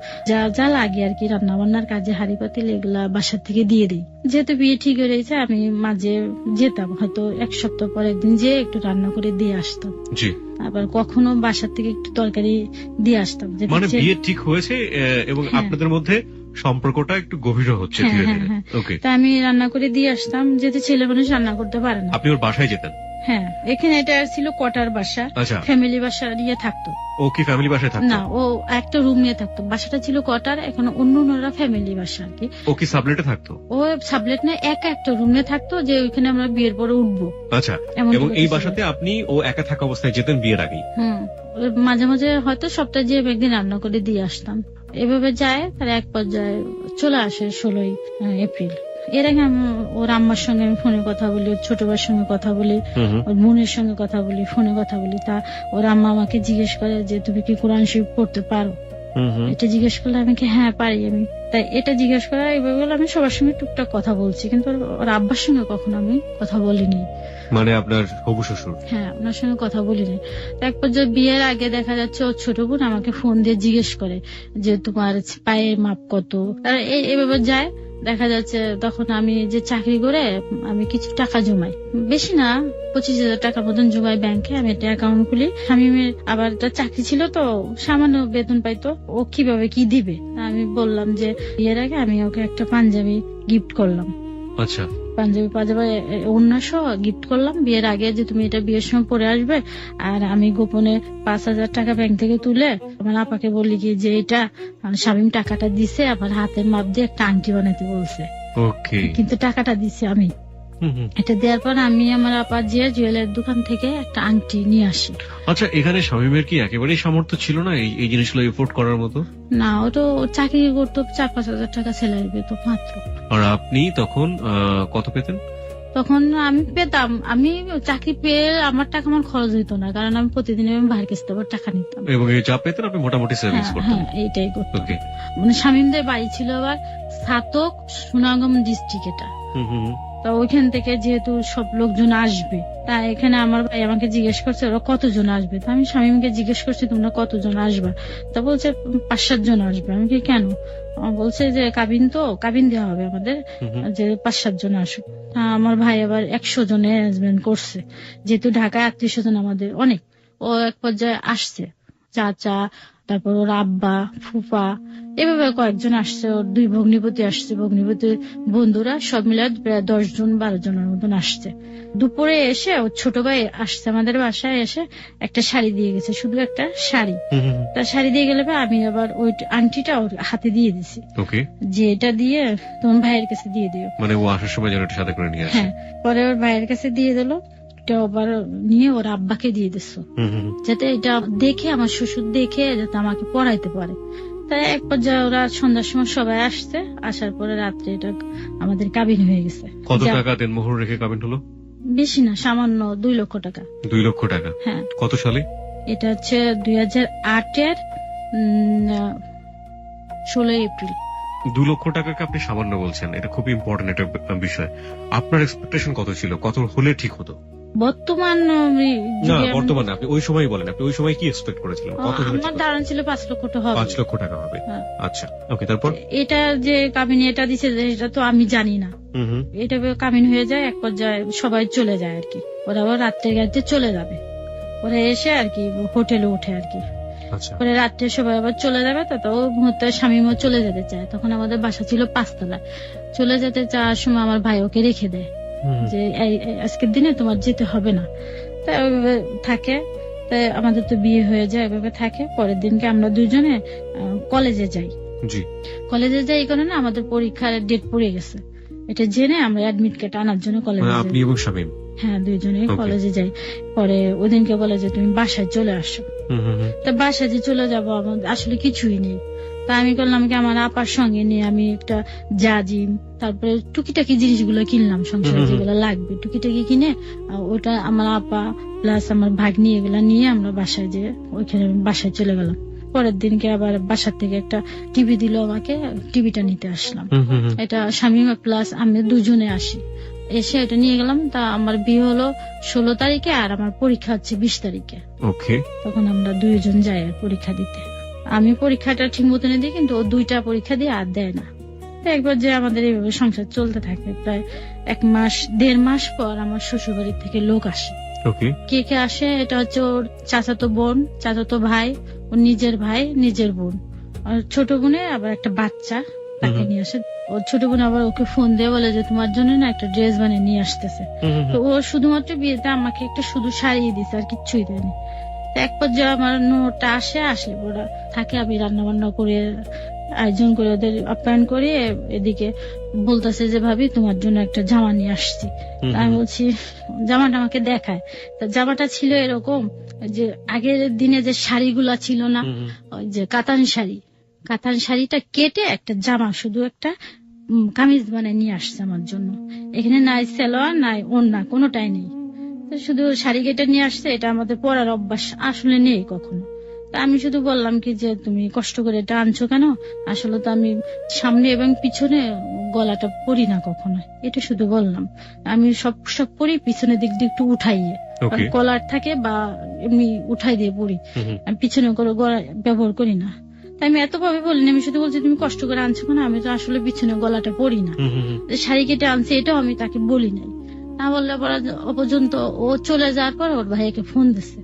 যা লাগে আর কি, রান্না বান্নার কাজে হাঁড়ি পাতিল এগুলা বাসার থেকে দিয়ে দিই। যেহেতু বিয়ে ঠিক হয়ে রয়েছে, আমি মাঝে যেতাম, হয়তো 1 সপ্তাহ পর একদিন যেয়ে একটু রান্না করে দিয়ে আসতাম। আবার কখনো বাসার থেকে একটু তরকারি দিয়ে আসতাম। মানে বিয়ে ঠিক হয়েছে এবং আপনাদের মধ্যে সম্পর্কটা একটু গভীর হচ্ছে ধীরে ধীরে। তা আমি রান্না করে দিয়ে আসতাম, যেহেতু ছেলে মানুষ রান্না করতে পারে না। আপনি ওর বাসায় যেতেন? হ্যাঁ, এখানে এটা ছিল কোয়ার্টার বাসা, ফ্যামিলি বাসা নিয়ে থাকতো। ও কি ফ্যামিলি বাসায় থাকতো? না, ও একটা রুম নিয়ে থাকতো। বাসাটা ছিল কোয়ার্টার, এখন অন্যরা ফ্যামিলি বাসা আর কি। ও কি সাবলেটে থাকতো? ও সাবলেট না, একটা রুম নিয়ে থাকতো, যে ওইখানে আমরা বিয়ের পরে উঠবো। এবং এই বাসাতে আপনি ও একা থাকা অবস্থায় যেতেন বিয়ের আগে? মাঝে মাঝে হয়তো সপ্তাহে যে একদিন রান্না করে দিয়ে আসতাম। এভাবে যায়, তার এক পর্যায়ে চলে আসে 16 এপ্রিল। এর আগে ওর আম্মার সঙ্গে আমি ফোনে কথা বলি, ওর ছোট ভাইয়ের সঙ্গে কথা বলি, ওর বোনের সঙ্গে কথা বলি, ফোনে কথা বলি। তা ওর আম্মা আমাকে জিজ্ঞেস করে যে তুমি কি কোরআন শরীফ পড়তে পারো? এটা জিজ্ঞেস করলে আমি কি হ্যাঁ পারি। আমি তাই এটা জিজ্ঞেস করা এইভাবে আমি সবার সঙ্গে টুকটাক কথা বলছি, কিন্তু ওর আব্বার সঙ্গে কখনো আমি কথা বলিনি। মানে আপনার হবু শ্বশুর? হ্যাঁ, ওনার সঙ্গে কথা বলিনি। এক পর্যায়ে বিয়ের আগে দেখা যাচ্ছে ওর ছোট বোন আমাকে ফোন দিয়ে জিজ্ঞেস করে যে তোমার পায়ের মাপ কত। এইভাবে যায়, দেখা যাচ্ছে তখন আমি যে চাকরি করে আমি কিছু টাকা জমাই, বেশি না 25,000 টাকা মতন জমাই ব্যাংকে। আমি একটা অ্যাকাউন্ট খুলি। আমি আবার একটা চাকরি ছিল তো সামান্য বেতন পাইতো, ও কিভাবে কি দিবে। আমি বললাম যে বিয়ের আগে আমি ওকে একটা পাঞ্জাবি গিফট করলাম। পাঞ্জাবি ওড়না সহ গিফট করলাম বিয়ের আগে, যে তুমি এটা বিয়ের সময় পরে আসবে। আর আমি গোপনে 5,000 টাকা ব্যাংক থেকে তুলে আমার আপাকে বলি কি যে এটা শামীম টাকাটা দিছে, আমার হাতের মাপ দিয়ে একটা আংটি বানাতে বলছে। কিন্তু টাকাটা দিছে আমি। এটা দেওয়ার পর আমি আমার আপা যে জুয়েলারি দোকান থেকে একটা আংটি নিয়ে আসি। আচ্ছা, এখানে শামীমের কি একেবারেই সামর্থ্য ছিল না এই জিনিসগুলো এফোর্ড করার মতো? না, ও তো চাকরি করতো, 4-5 হাজার টাকা স্যালারি পেত মাত্র। আর আপনি তখন কত পেতেন? তখন আমি পেতাম, আমি চাকরি পেয়ে আমার টাকা আমার খরচ হইতো না, কারণ আমি প্রতিদিন ভাইয়ের কাছ থেকে টাকা নিতাম। এবং যা পেতেন আপনি মোটামুটি সেভিংস করতেন? হ্যাঁ, এইটাই করতাম। মানে শামীমদের বাড়ি ছিল আবার ছাতক, সুনামগঞ্জ ডিস্ট্রিক্ট। এটা তা ওইখান থেকে যেহেতু সব লোকজন আসবে, তা এখানে আমার ভাই আমাকে জিজ্ঞেস করছে ওরা কতজন আসবে। তা আমি শামীমকে জিজ্ঞেস করছি তোমরা কতজন আসবে। তা বলছে 5-7 জন আসবে। আমি কি কেন? বলছে যে কাবিন দেওয়া হবে আমাদের, যে 5-7 জন আসুক। আমার ভাই আবার 100 জনের অ্যারেঞ্জমেন্ট করছে, যেহেতু ঢাকায় আত্মীয় স্বজন আমাদের অনেক। ও এক পর্যায়ে আসছে, চাচা, তারপর ওর আব্বা, ফুফা, এভাবে কয়েকজন আসছে। ওর 2 ভগ্নিপতি আসছে, ভগ্নিপতির বন্ধুরা সব মিলে প্রায় 10 জন 12 জনের মতন আসছে। দুপুরে এসে ওর ছোট ভাই আসছে আমাদের বাসায়, এসে একটা শাড়ি দিয়ে গেছে, শুধু একটা শাড়ি। তার শাড়ি দিয়ে গেলে আমি আবার ওই আংটিটা ওর হাতে দিয়ে দিছি, যে এটা দিয়ে তোমার ভাইয়ের কাছে দিয়ে দিও, মানে ও আসার সময় যেন এটা সাথে করে নিয়ে আসে। হ্যাঁ, পরে ওর ভাইয়ের কাছে দিয়ে দিল, এটা আবার নিয়ে ওর আব্বাকে দিয়ে দিস, যাতে এটা দেখে আমার শ্বশুর দেখে যাতে আমাকে পড়াইতে পারে। তাই এক পর্যায়ে ওরা সন্ধ্যার সময় সবাই আসছে, আসার পরে রাত্রে এটা আমাদের কাবিন হয়ে গেছে। কত টাকা দেনমোহর রেখে কাবিন হলো? বেশি না, সামান্য 2 লক্ষ টাকা। 2 লক্ষ টাকা? হ্যাঁ। কত সালে? এটা হচ্ছে 2008-এর 16 এপ্রিল। 2 লক্ষ টাকাকে আপনি সামান্য বলছেন, এটা খুব ইম্পর্টেন্ট একটা বিষয়। আপনার এক্সপেকটেশন কত ছিল, কত হলে ঠিক হতো? বর্তমান না, বর্তমানে আপনি ওই সময় বলেন, আপনি ওই সময় কি এক্সপেক্ট করেছিলেন? কত? আমার ধারণা ছিল 5 লক্ষ টাকা হবে। 5 লক্ষ টাকা হবে। আচ্ছা, ওকে, তারপর? এটা যে কাবিন এটা দিছে, এটা তো আমি জানি না। এটা কাবিন হয়ে যায়, এক পর্যায়ে সবাই চলে যায় আর কি। ওরা আবার রাত্রের গাড়িতে চলে যাবে, ওরা এসে আর কি হোটেলে উঠে আর কি। পরে রাত্রে সবাই আবার চলে যাবে, তো ওই মুহূর্তে স্বামীও চলে যেতে চায়। তখন আমাদের বাসা ছিল 5 তলায়। চলে যেতে চাওয়ার সময় আমার ভাই ওকে রেখে দেয়, যে আজকের দিনে তোমার যেতে হবে না। তাই ওইভাবে থাকে। তাই আমাদের তো বিয়ে হয়ে যায়, ওইভাবে থাকে। পরের দিনকে আমরা 2 জনে কলেজে যাই। কলেজে যাই এই কারণে আমাদের পরীক্ষার ডেট পড়ে গেছে, এটা জেনে আমরা অ্যাডমিট কার্ড আনার জন্য কলেজে যাই। আপনি এবং শামীম? হ্যাঁ, 2 জনে কলেজে যাই। পরে ওদিনকে বলে যে তুমি বাসায় চলে আসো। তা বাসায় যে চলে যাবো, আমাদের আসলে কিছুই নেই। তা আমি করলাম কি, আমার আপার সঙ্গে নিয়ে আমি একটা জাজিম, তারপরে টুকিটাকি জিনিসগুলো কিনলাম, সংসারে যেগুলো লাগবে টুকিটাকি কিনে, ওটা আমার আপা প্লাস আমার ভাগ্নি এগুলা নিয়ে আমরা বাসায় যে ওইখানে বাসায় চলে গেলাম। পরের দিনকে আবার বাসার থেকে একটা টিভি দিল আমাকে, টিভিটা নিতে আসলাম। এটা স্বামী প্লাস আমি 2 জনে আসি, এসে এটা নিয়ে গেলাম। তা আমার বিয়ে হলো 16 তারিখে, আর আমার পরীক্ষা হচ্ছে 20 তারিখে। তখন আমরা 2 জন যাই পরীক্ষা দিতে। আমি পরীক্ষাটা ঠিক মতন দিই, কিন্তু ও 2টা পরীক্ষা দিয়ে আর দেয় না। একবার যে আমাদের এইভাবে সংসার চলতে থাকে। প্রায় 1.5 মাস পর আমার শ্বশুর বাড়ির থেকে লোক আসে। কে কে আসে? এটা হচ্ছে ওর চাচাতো বোন, চাচাতো ভাই, ওর নিজের ভাই, নিজের বোন, আর ছোট বোনের আবার একটা বাচ্চা, তাকে নিয়ে আসে। ওর ছোট বোন আবার ওকে ফোন দিয়ে বলে যে তোমার জন্য না একটা ড্রেস বানিয়ে নিয়ে আসতেছে। তো ও শুধুমাত্র বিয়েতে আমাকে একটা শুধু শাড়ি দিছে, আর কিচ্ছুই দেয়নি। এক পর্যায়ে আমার নোটা আসলে ওরা থাকে, আমি রান্না বান্না করে আয়োজন করে ওদের আপ্যায়ন করে, এদিকে বলতেছে যে ভাবি তোমার জন্য একটা জামা নিয়ে আসছি। আমি বলছি, জামাটা আমাকে দেখায়। তা জামাটা ছিল এরকম, যে আগের দিনে যে শাড়িগুলা ছিল না, ওই যে কাতান শাড়িটা কেটে একটা জামা, শুধু একটা কামিজ বানিয়ে নিয়ে আসছে আমার জন্য। এখানে নাই সালোয়ার, নাই ওড়না, কোনোটাই নেই, শুধু শাড়ি কেটে নিয়ে আসছে। এটা আমাদের পরার অভ্যাস আসলে নেই কখনো। তা আমি শুধু বললাম কি যে তুমি কষ্ট করে এটা আনছো কেন? আসলে তো আমি সামনে এবং পিছনে গলাটা পরি না কখনো, এটা শুধু বললাম। আমি সব পরি পিছনের দিক দিয়ে একটু উঠাইয়ে, কলার থাকে বা এমনি উঠাই দিয়ে পরি, আমি পিছনে করে গলা ব্যবহার করি না। তাই আমি এত ভাবে বলিনি, আমি শুধু বলছি তুমি কষ্ট করে আনছো কেন? আমি তো আসলে পিছনে গলাটা পরি না, শাড়ি কেটে আনছে, এটাও আমি তাকে বলি নাই। না বললে পর্যন্ত ও চলে যাওয়ার পর ওর ভাইকে ফোন দিছে,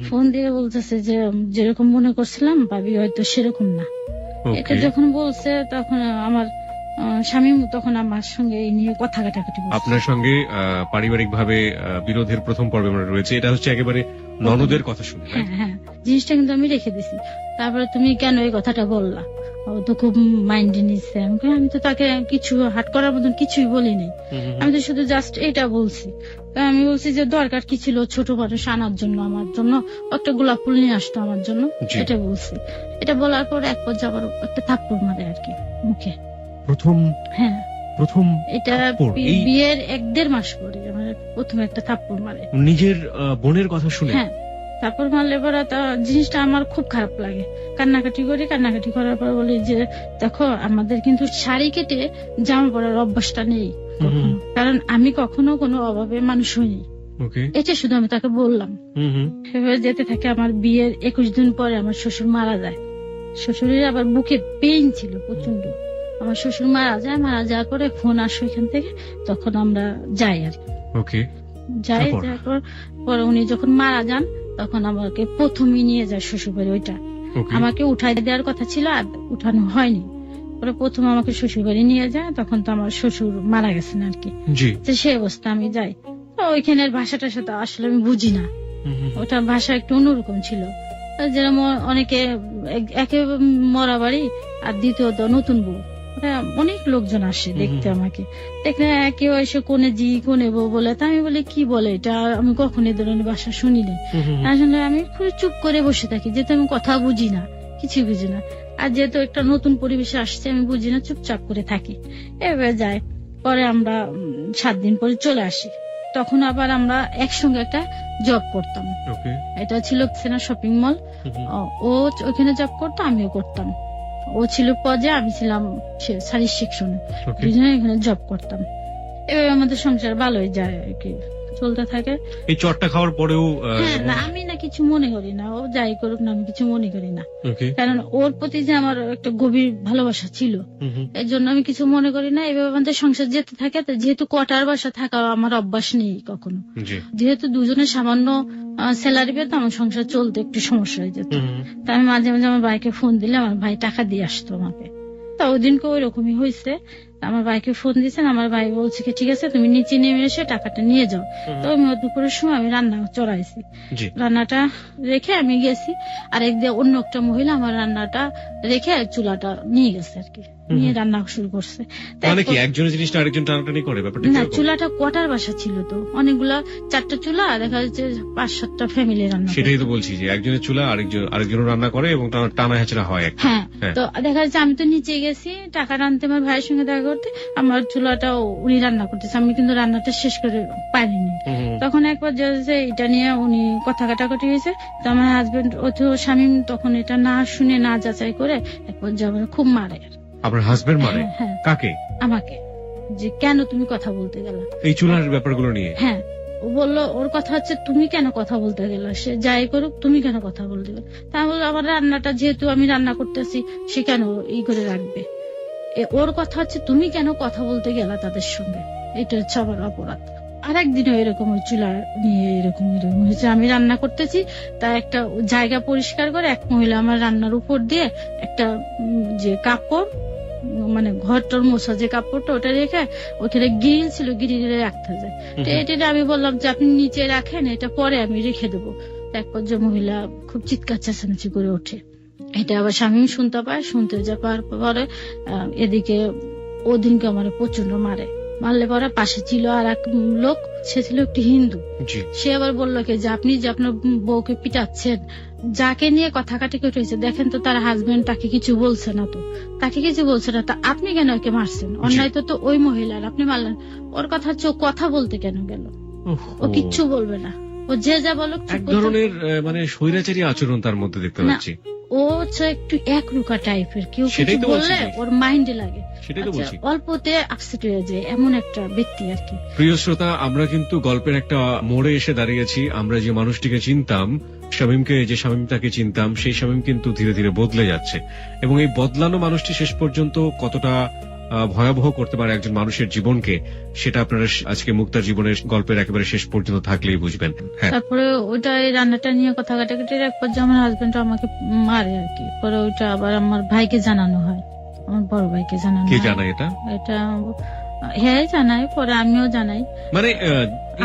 ফোন দিয়ে বলতেছে যে যেরকম মনে করছিলাম ভাবি হয়তো সেরকম না। এটা যখন বলছে তখন আমার স্বামী তখন আমার সঙ্গে এই নিয়ে কথা কাটাকাটি। আপনার সঙ্গে পারিবারিক ভাবে বিরোধের প্রথম পর্বে আমরা রয়েছে, এটা হচ্ছে একেবারে ননদের কথা শুনে। হ্যাঁ, জিনিসটা কিন্তু আমি রেখে দিছি। তারপরে তুমি কেন এই কথাটা বললা? ও তো খুব মাইন্ডে নিচ্ছে। আমি তো তাকে কিছু হাট করার মতন কিছুই বলি নাই, আমি তো শুধু জাস্ট এটা বলছি। আমি বলছি যে দরকার কি ছিল ছোট মানুষ আনার জন্য, আমার জন্য একটা গোলাপ ফুল নিয়ে আসতো আমার জন্য, এটা বলছি। এটা বলার পর এক পর্যায়ে আবার একটা থাপ্পড় মারে আর কি মুখে। প্রথম এটা বিয়ের 1-1.5 মাস পরে আমার প্রথমে একটা থাপ্পড় মারে, নিজের বোনের কথা শুনে। হ্যাঁ, থাপ্পড় মারলে পরে তো জিনিসটা আমার খুব খারাপ লাগে। কান্নাকাটি করার পর বলি যে দেখো আমাদের কিন্তু শাড়ি কেটে জামা পরার অভ্যাসটা নেই কখনো, কারণ আমি কখনো কোনো অভাবে মানুষ হইনি। এটা শুধু আমি তাকে বললাম। সেভাবে যেতে থাকে। আমার বিয়ের 21 দিন পরে আমার শ্বশুর মারা যায়। শ্বশুরের আবার বুকে পেইন ছিল প্রচন্ড। আমার শ্বশুর মারা যাওয়ার পরে ফোন আসো এখান থেকে, তখন আমরা যাই আর কি। যাওয়ার পরে উনি যখন মারা যান তখন আমাকে প্রথমে নিয়ে যায় শ্বশুর বাড়ি। ওইটা Okay. আমাকে উঠাই দেওয়ার কথা ছিল, আর উঠানো হয়নি। পরে প্রথম আমাকে শ্বশুর বাড়ি নিয়ে যায়, তখন তো আমার শ্বশুর মারা গেছেন আর কি। জি। তো সেই অবস্থা আমি যাই, তো ওইখানের ভাষাটার সাথে আসলে আমি বুঝি না, ওটা ভাষা একটু অন্যরকম ছিল। যেরকম অনেকে একে মরা বাড়ি আর দ্বিতীয়ত নতুন বউ, ওরা অনেক লোকজন আসে দেখতে আমাকে, দেখলে কেউ এসে কোনে জি কোনে বউ বলে, তা আমি বলি কি বলে এটা, আমি কখনো এই ধরনের ভাষা শুনিনি। আসলে আমি খুব চুপ করে বসে থাকি, যেহেতু আমি কথা বুঝি না, কিছু বুঝি না, আর যেহেতু একটা নতুন পরিবেশে আসছে আমি বুঝি না, চুপচাপ করে থাকি। এভাবে যায়। পরে আমরা 7 দিন পরে চলে আসি। তখন আবার আমরা একসঙ্গে একটা জব করতাম, ওকে। এটা ছিল সেনা শপিং মল। ও ওখানে জব করতো, আমিও করতাম। ও ছিল পজে, আমি ছিলাম সার্ভিস সেকশনে, ওকে। দুজনে এখানে জব করতাম। এভাবে আমাদের সংসার ভালোই যায় আর কি, চলতে থাকে। এই চটটা খাওয়ার পরেও হ্যাঁ, না আমি না কিছু মনে করি না, ও যাই করুক না আমি কিছু মনে করি না, ওকে। কারণ ওর প্রতি যে আমার একটা গভীর ভালোবাসা ছিল, এর জন্য আমি কিছু মনে করি না। এভাবে আমাদের সংসার যেতে থাকে। তো যেহেতু কোয়ার্টার বাসা থাকা আমার অভ্যাস নেই কখনো, জি। যেহেতু দুজনের সামান্য স্যালারি পেতো, আমার সংসার চলতে একটু সমস্যা হয়ে যেত। তা আমি মাঝে মাঝে আমার ভাইকে ফোন দিলে আমার ভাই টাকা দিয়ে আসতো আমাকে। তা ওই দিনকে ওই রকমই হয়েছে। আমার ভাইকে ফোন দিয়েছেন, আমার ভাই বলছে কি ঠিক আছে তুমি নিচে নেমে এসে টাকাটা নিয়ে যাও। তো আমি দুপুরের সময় আমি রান্না চড়াইছি, জি। রান্নাটা রেখে আমি গেছি, আর একদিকে অন্য একটা মহিলা আমার রান্নাটা রেখে চুলাটা নিয়ে গেছে আর কি, নিয়ে রান্না শুরু করছে। তা মানে কি একজনের জিনিসটা আরেকজন টানাটানি করে, ব্যাপারটা না, কিরকম? চুলাটা কোয়ার্টার বাসা ছিল, তো অনেকগুলা 4টা চুলা, দেখা যাচ্ছে 5-7টা ফ্যামিলি রান্না সেটাই করতো। তো বলছি যে একজনের চুলা আরেকজন রান্না করে এবং টানা হেঁচড়া হয় একটা। হ্যাঁ, হ্যাঁ। তো দেখা যাচ্ছে আমি তো নিচে গেছি টাকা আনতে, আমার ভাইয়ের সঙ্গে দেখা করতে, আমার চুলাটাও উনি রান্না করতেছে, আমি কিন্তু রান্নাটা শেষ করে পারিনি। তখন একবার যে এটা নিয়ে উনি কথা কাটাকাটি হয়েছে, তো আমার হাজবেন্ড অথ স্বামী তখন এটা না শুনে না যাচাই করে একবার যে আমার খুব মারে। আপনার হাজবেন্ড মারে? হ্যাঁ, হ্যাঁ, কাকে? আমাকে, যে কেন তুমি কথা বলতে গেলা। এই চুলার ব্যাপারগুলো নিয়ে? হ্যাঁ, ও বললো ওর কথা হচ্ছে তুমি কেন কথা বলতে গেলা, সে যাই করুক তুমি কেন কথা বলতে গেল। তা আমি বললাম আমার রান্নাটা যেহেতু আমি রান্না করতেছি, সে কেন এই করে রাখবে। ওর কথা হচ্ছে তুমি কেন কথা বলতে গেলা তাদের সঙ্গে, এটা হচ্ছে আমার অপরাধ। আর একদিনও এরকম ওই চুলা নিয়ে এরকম হয়েছে, আমি রান্না করতেছি, তা একটা জায়গা পরিষ্কার করে এক মহিলা আমার রান্নার উপর দিয়ে একটা যে কাপড়, মানে ঘরটার মোছা যে কাপড়টা, ওটা রেখে ওখানে গ্রিল ছিল, গ্রিলে রাখতে যায়। তো এটা আমি বললাম যে আপনি নিচে রাখেন, এটা পরে আমি রেখে দেবো। এক পর্যায়ে মহিলা খুব চিৎকার চেঁচামেচি করে ওঠে, এটা আবার স্বামী শুনতে পায়, শুনতে যা পাওয়ার পরে এদিকে ওদিনকে আমার প্রচন্ড মারলে পরে পাশে ছিল আর এক লোক, সে ছিল একটি হিন্দু। জি। সে আবার বললো কি যে আপনি যে আপনার বউকে পিটাচ্ছেন, যাকে নিয়ে কথা কাটাকাটি হয়েছে, দেখেন তো তার হাজবেন্ড তাকে কিছু বলছে না, তো তাকে কিছু বলছে না, তা আপনি কেন একে মারছেন, অন্যায় তো ওই মহিলার, আপনি মারলেন। ওর কথা হচ্ছে ও কথা বলতে কেন গেল, ও কিচ্ছু বলবে না, ও যে যা বলুক এক ধরনের মানে স্বৈরাচারী আচরণ তার মধ্যে দেখতে না, পাচ্ছি। ও হচ্ছে একটু একরুকা টাইপের, কেউ সেটাই কিছু তো বলছি বললে যে। ওর মাইন্ডে লাগে, সেটাই তো আচ্ছা, বলছি। অল্পতে আপসেট হয়ে যায়, এমন একটা ব্যক্তি আর কি। প্রিয় শ্রোতা, আমরা কিন্তু গল্পের একটা মোড়ে এসে দাঁড়িয়েছি। আমরা যে মানুষটিকে চিনতাম, শামীমকে, যে শামীমটাকে চিনতাম, সেই শামীম কিন্তু ধীরে ধীরে বদলে যাচ্ছে, এবং এই বদলানো মানুষটি শেষ পর্যন্ত কতটা ভয়াবহ করতে পারে একজন মানুষের জীবনকে, সেটা আপনারা আজকে মুক্তার জীবনের গল্পের একেবারে শেষ পর্যন্ত থাকলেই বুঝবেন। হ্যাঁ। তারপরে ওইটা এই রান্নাটা নিয়ে কথা কাটাকাটির এক পর্যায়ে আমার হাজবেন্ড আমাকে মারে আর কি। পরে ওইটা আবার আমার ভাইকে জানানো হয়, আমার বড় ভাইকে জানানো কে হয়। জানায় এটা? এটা হ্যাঁ জানাই, পরে আমিও জানাই। মানে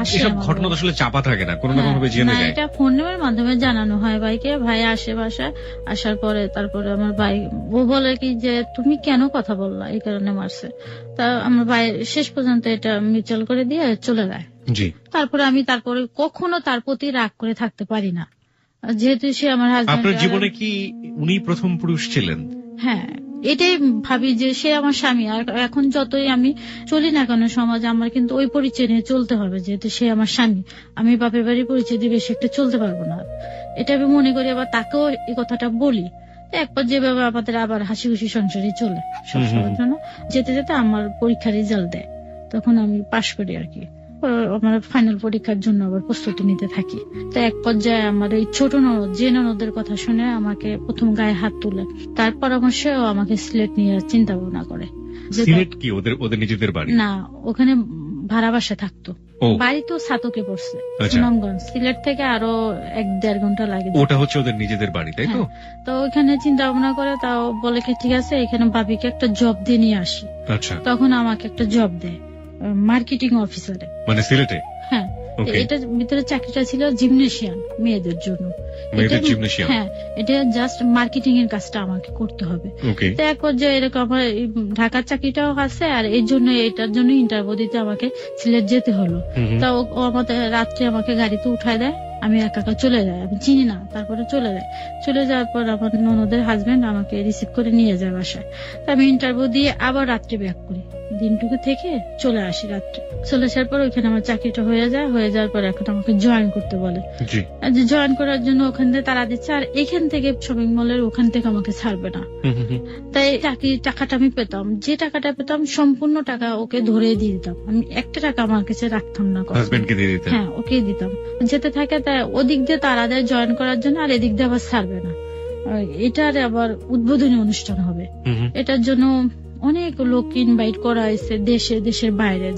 আসে এসব আমার ঘটনা তো আসলে চাপা থাকে না, কোনো না কোনো ভাবে জেনে না, যায়। এটা ফোনের মাধ্যমে জানানো হয় ভাইকে। ভাই আসে বাসায়, আসার পরে তারপরে আমার ভাই ও বলে কি যে তুমি কেন কথা বললা, এই কারণে মারছে। তা আমার ভাই শেষ পর্যন্ত এটা মিউচুয়াল করে দিয়ে চলে যায়। জি। তারপরে কখনো তার প্রতি রাগ করে থাকতে পারি না, যেহেতু সে আমার হাজবেন্ড। আপনার জীবনে কি উনি প্রথম পুরুষ ছিলেন? হ্যাঁ, এটাই ভাবি যে সে আমার স্বামী। আর এখন যতই আমি চলি না কেন সমাজে, আমার কিন্তু ওই পরিচয় নিয়ে চলতে হবে, যেহেতু সে আমার স্বামী। আমি বাপের বাড়ির পরিচয় দিয়ে বেশি একটা চলতে পারবো না, এটা আমি মনে করি। আবার তাকেও এই কথাটা বলি। একবার যেভাবে আমাদের আবার হাসি খুশি সংসারে চলে সবসময়ের জন্য, যেতে যেতে আমার পরীক্ষার রেজাল্ট দেয়, তখন আমি পাশ করি আর কি। আমার ফাইনাল পরীক্ষার জন্য আবার প্রস্তুতি নিতে থাকি। তো এক পর্যায়ে আমার এই ছোট ননদ, যে ননদের কথা শুনে আমাকে প্রথম গায়ে হাত তুলে, তার পরামর্শেও আমাকে সিলেট নিয়ে চিন্তা ভাবনা করে। সিলেট কি ওদের নিজেদের বাড়ি? না, ওখানে ভাড়া বাসা থাকতো। ও ও। বাড়ি তো সাতকে পড়ছে, আচ্ছা। সুনামগঞ্জ। সিলেট থেকে আরো 1-1.5 ঘন্টা লাগে। ওটা হচ্ছে ওদের নিজেদের বাড়ি, তাই তো? তো ওইখানে চিন্তা ভাবনা করে, তাও বলে কি ঠিক আছে এখানে ভাবিকে একটা জব দিয়ে নিয়ে আসি। আচ্ছা, তখন আমাকে একটা জব দেয় মার্কেটিং অফিসারে। মানে সিলেটে? হ্যাঁ, ওকে। এটার ভিতরে চাকরিটা ছিল জিমনেশিয়ান, মেয়েদের জন্য। মেয়েদের এটা- জিমনেশিয়াম? হ্যাঁ, এটা জাস্ট মার্কেটিং এর কাজটা আমাকে করতে হবে। ওকে। তো এক পর্যায়ে এরকম আমার এই ঢাকার চাকরিটাও আছে, আর এই জন্য এটার জন্য ইন্টারভিউ দিতে আমাকে সিলেট যেতে হলো। তা ও আমাদের রাত্রে আমাকে গাড়িতে উঠায় দেয়, আমি একা একা চলে যাই, আমি চিনি না। তারপরে চলে যায়, চলে যাওয়ার পর আমার ননদের হাজবেন্ড আমাকে রিসিভ করে নিয়ে যায় বাসায়। তো আমি ইন্টারভিউ দিয়ে আবার রাত্রে ব্যাক করি, দিনটুকু থেকে চলে আসি রাত্রে। চলে আসার পর ওইখানে আমার চাকরিটা হয়ে যায়। হয়ে যাওয়ার পর এখন আমাকে জয়েন করতে বলে। জি। আর যে জয়েন করার জন্য ওখান থেকে তারা দিচ্ছে, আর এখান থেকে শপিং মলের ওখান থেকে আমাকে ছাড়বে না। তাই চাকরির টাকাটা আমি পেতাম, যে টাকাটা পেতাম সম্পূর্ণ টাকা ওকে ধরে দিয়ে দিতাম। আমি একটা টাকা আমার কাছে রাখতাম না কখনো। হাজবেন্ডকে দিয়ে দিতেন? হ্যাঁ, ওকে দিতাম। যেতে থাকে, তাই ওদিক দিয়ে তারা দেয় জয়েন করার জন্য, আর এদিক দিয়ে আবার ছাড়বে না। আর এটার আবার উদ্বোধনী অনুষ্ঠান হবে, এটার জন্য অনেক লোক ইনভাইট করা হয়েছে, দেশের বাইরে।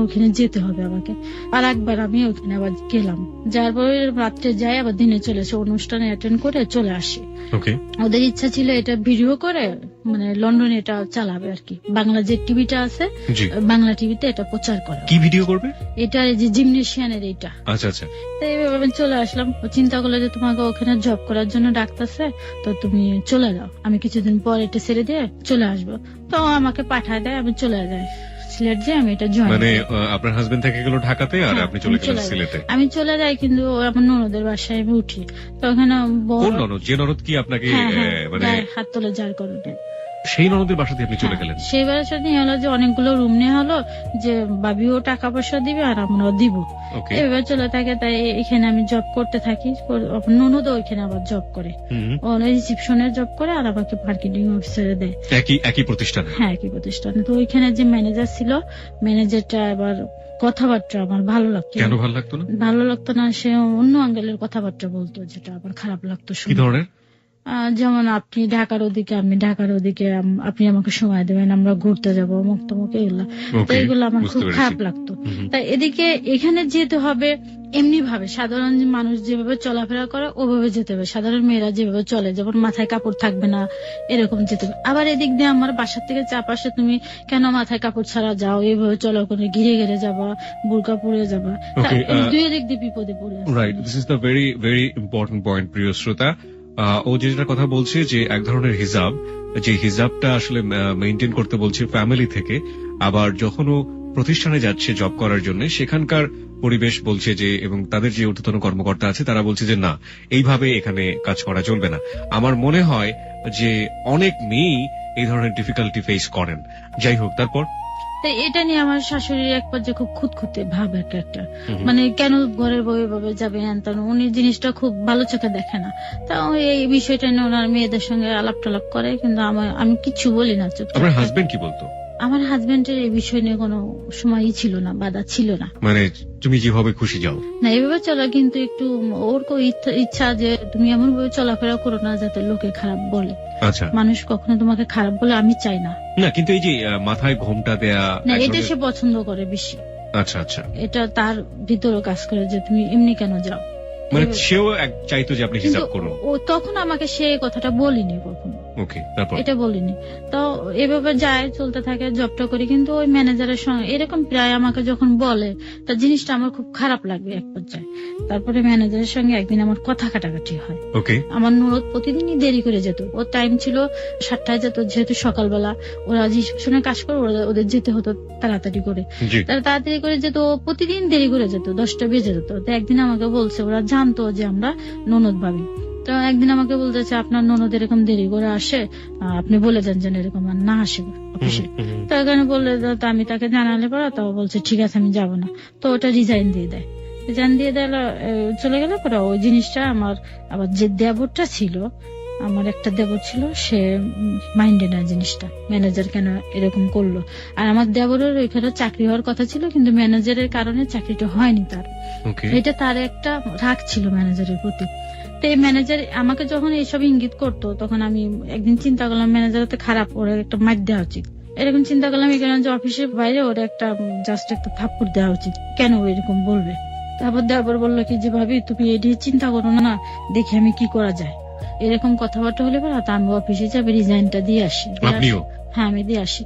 ওখানে যেতে হবে আমাকে। আর একবার আমি ওখানে আবার গেলাম, যার পরে রাত্রে যাই, আবার দিনে চলে এসে অনুষ্ঠানে অ্যাটেন্ড করে চলে আসি। ওকে। ওদের ইচ্ছা ছিল এটা ভিডিও করে মানে লন্ডনে এটা চালাবে আর কি, বাংলা যে টিভিটা আছে জি। বাংলা টিভিতে এটা প্রচার করে। কি ভিডিও করবে? এটা এই যে জিমনেশিয়ানের এইটা। আচ্ছা আচ্ছা। তো এইভাবে আমি চলে আসলাম। ও চিন্তা করলো যে তোমাকে ওখানে জব করার জন্য ডাকতেছে, তো তুমি চলে যাও, আমি কিছুদিন পর এটা ছেড়ে দিয়ে চলে আসবো। তো ও আমাকে পাঠায় দেয়, আমি চলে যাই সিলেট, যে আমি এটা জয়েন। মানে আপনার হাজবেন্ড থেকে গেল ঢাকাতে, আর হ্যাঁ, আপনি চলে আমি গেলেন চলে যাই। সিলেটে? আমি চলে যাই, কিন্তু আমার ননদের বাসায় আমি উঠি। তো ওখানে কোন ননদ? যে ননদ কি আপনাকে মানে গায়ে হাত তোলে যার কারণে সেই ননদের বাসাতে আপনি চলে গেলেন? সেই বাসার নিয়ে হলো যে অনেকগুলো রুম নেওয়া হলো, যে বাবিও টাকা পয়সা দিবে আর আমরাও দিব। ওকে। এভাবে চলে থাকে। তাই এখানে আমি জব করতে থাকি। ননদও ওইখানে আবার জব করে, ও রিসিপশনের জব করে, আর আমাকে মার্কেটিং অফিসারে দেয়। একই প্রতিষ্ঠানে? হ্যাঁ, একই প্রতিষ্ঠানে। তো ওইখানে যে ম্যানেজার ছিল, ম্যানেজারটা আবার কথাবার্তা আমার ভালো লাগতো। কেন ভালো লাগতো না? ভালো লাগতো না, সে অন্য আঙ্গেলের কথাবার্তা বলতো, যেটা আমার খারাপ লাগতো কি শুনে। ধরনের? যেমন আপনি ঢাকার ওদিকে, আমি ঢাকার ওদিকে, আপনি আমাকে সময় দেবেন, আমরা ঘুরতে যাবো, অমুক তমুক, এগুলা। তো এগুলো আমার খুব খারাপ লাগতো। তাই এদিকে এখানে যেতে হবে এমনি ভাবে, সাধারণ মানুষ যেভাবে চলাফেরা করে ওভাবে যেতে হবে, সাধারণ মেয়েরা যেভাবে চলে, যেমন মাথায় কাপড় থাকবে না এরকম যেতে হবে। আবার এদিক দিয়ে আমার বাসার থেকে চাপ আসে, তুমি কেন মাথায় কাপড় ছাড়া যাও, এইভাবে চলো, ওখানে ঘিরে যাবা, বোরকা পরে যাবা। দুই দিক দিয়ে বিপদে পড়ে। Right, this is the very very important point, প্রিয় শ্রোতা। ও যেটার কথা বলছে যে এক ধরনের হিজাব, যে হিজাবটা আসলে মেইনটেইন করতে বলছে ফ্যামিলি থেকে, আবার যখন ও প্রতিষ্ঠানে যাচ্ছে জব করার জন্য, সেখানকার পরিবেশ বলছে যে, এবং তাদের যে ঊর্ধ্বতন কর্মকর্তা আছে তারা বলছে যে না, এইভাবে এখানে কাজ করা চলবে না। আমার মনে হয় যে অনেক মেয়েই এই ধরনের ডিফিকাল্টি ফেস করেন। যাই হোক, তারপর তো এটা নিয়ে আমার শাশুড়ির এক পর্যায়ে খুব খুঁতখুঁতে ভাব একটা, মানে কেন ঘরের বউ এভাবে যাবে, উনি জিনিসটা খুব ভালো চোখে দেখে না। তা এই বিষয়টা নিয়ে ওনার মেয়েদের সঙ্গে আলাপ টালাপ করে, কিন্তু আমি কিছু বলি না। আপনার হাজবেন্ড কি বলতো? আমার হাজবেন্ডের এই বিষয় নিয়ে কোনো সময়ই ছিল না, বাধা ছিল না। মানে তুমি যেভাবে খুশি যাও না, এভাবে চলা, কিন্তু একটু ওর ইচ্ছা যে তুমি এমন ভাবে চলাফেরা করো না যাতে লোকে খারাপ বলে। আচ্ছা। মানুষ কখনো তোমাকে খারাপ বলে আমি চাই না। না, কিন্তু এই যে মাথায় ঘোমটা দেয়া, না, এটা সে পছন্দ করে বেশি। আচ্ছা আচ্ছা। এটা তার ভিতরে কাজ করে যে তুমি এমনি কেন যাও। মানে সেও চাইতো যে আপনি হিসাব করুন। ও তখন আমাকে সে কথাটা বলিনি কখনো। ওকে, তারপর? এটা বলিনি। তো এভাবে যায়, চলতে থাকে, জবটা করি। কিন্তু ওই ম্যানেজারের সঙ্গে এরকম প্রায় আমাকে যখন বলে, তা জিনিসটা আমার খুব খারাপ লাগবে এক পর্যায়ে। তারপরে ম্যানেজারের সঙ্গে একদিন আমার কথা কাটাকাটি হয়। ওকে। আমার ননদ প্রতিদিনই দেরি করে যেত। ওর টাইম ছিল 7টায় যেত, যেহেতু সকালবেলা ওরা রিসেপশনে কাজ করে, ওদের যেতে হতো তাড়াতাড়ি করে। তারা তাড়াতাড়ি করে যেত, ও প্রতিদিন দেরি করে যেত, 10টা বেজে যেত। তো একদিন আমাকে বলছে, ওরা জানতো যে আমরা ননদ ভাবি। তো একদিন আমাকে বলতেছে, আপনার ননদ এরকম দেরি করে আসে, আপনি বলে দেন যেন এরকম আর না আসে অফিসে। তো এখানে বললে, তো আমি তাকে জানালে পরে তো বলছে ঠিক আছে আমি যাব না। তো ওটা রিজাইন দিয়ে দেয়। রিজাইন দিয়ে দিলে চলে গেলে পরে ওই জিনিসটা আমার, আবার যে দেবরটা ছিল, আমার একটা দেবর ছিল, সে মাইন্ডে না জিনিসটা, ম্যানেজার কেন এরকম করলো। আর আমার দেবরের ওইখানে চাকরি হওয়ার কথা ছিল, কিন্তু ম্যানেজারের কারণে চাকরিটা হয়নি তার। এটা তার একটা রাগ ছিল ম্যানেজারের প্রতি। তো এই ম্যানেজার আমাকে যখন এইসব ইঙ্গিত করতো, তখন আমি একদিন চিন্তা করলাম ম্যানেজার তো খারাপ, ওরা একটা মার দেওয়া উচিত। এরকম চিন্তা করলাম এখানে যে অফিসের বাইরে ওর একটা জাস্ট একটা থাপ্পড় দেওয়া উচিত, কেন ও এরকম বলবে। তারপর দেওয়ার বললো কি যে ভাবি তুমি এটি চিন্তা করো না, দেখি আমি কি করা যায়। এরকম কথাবার্তা হলে পরে তা আমি অফিসে যাবে রিজাইনটা দিয়ে আসি। হ্যাঁ আমি দিয়ে আসি।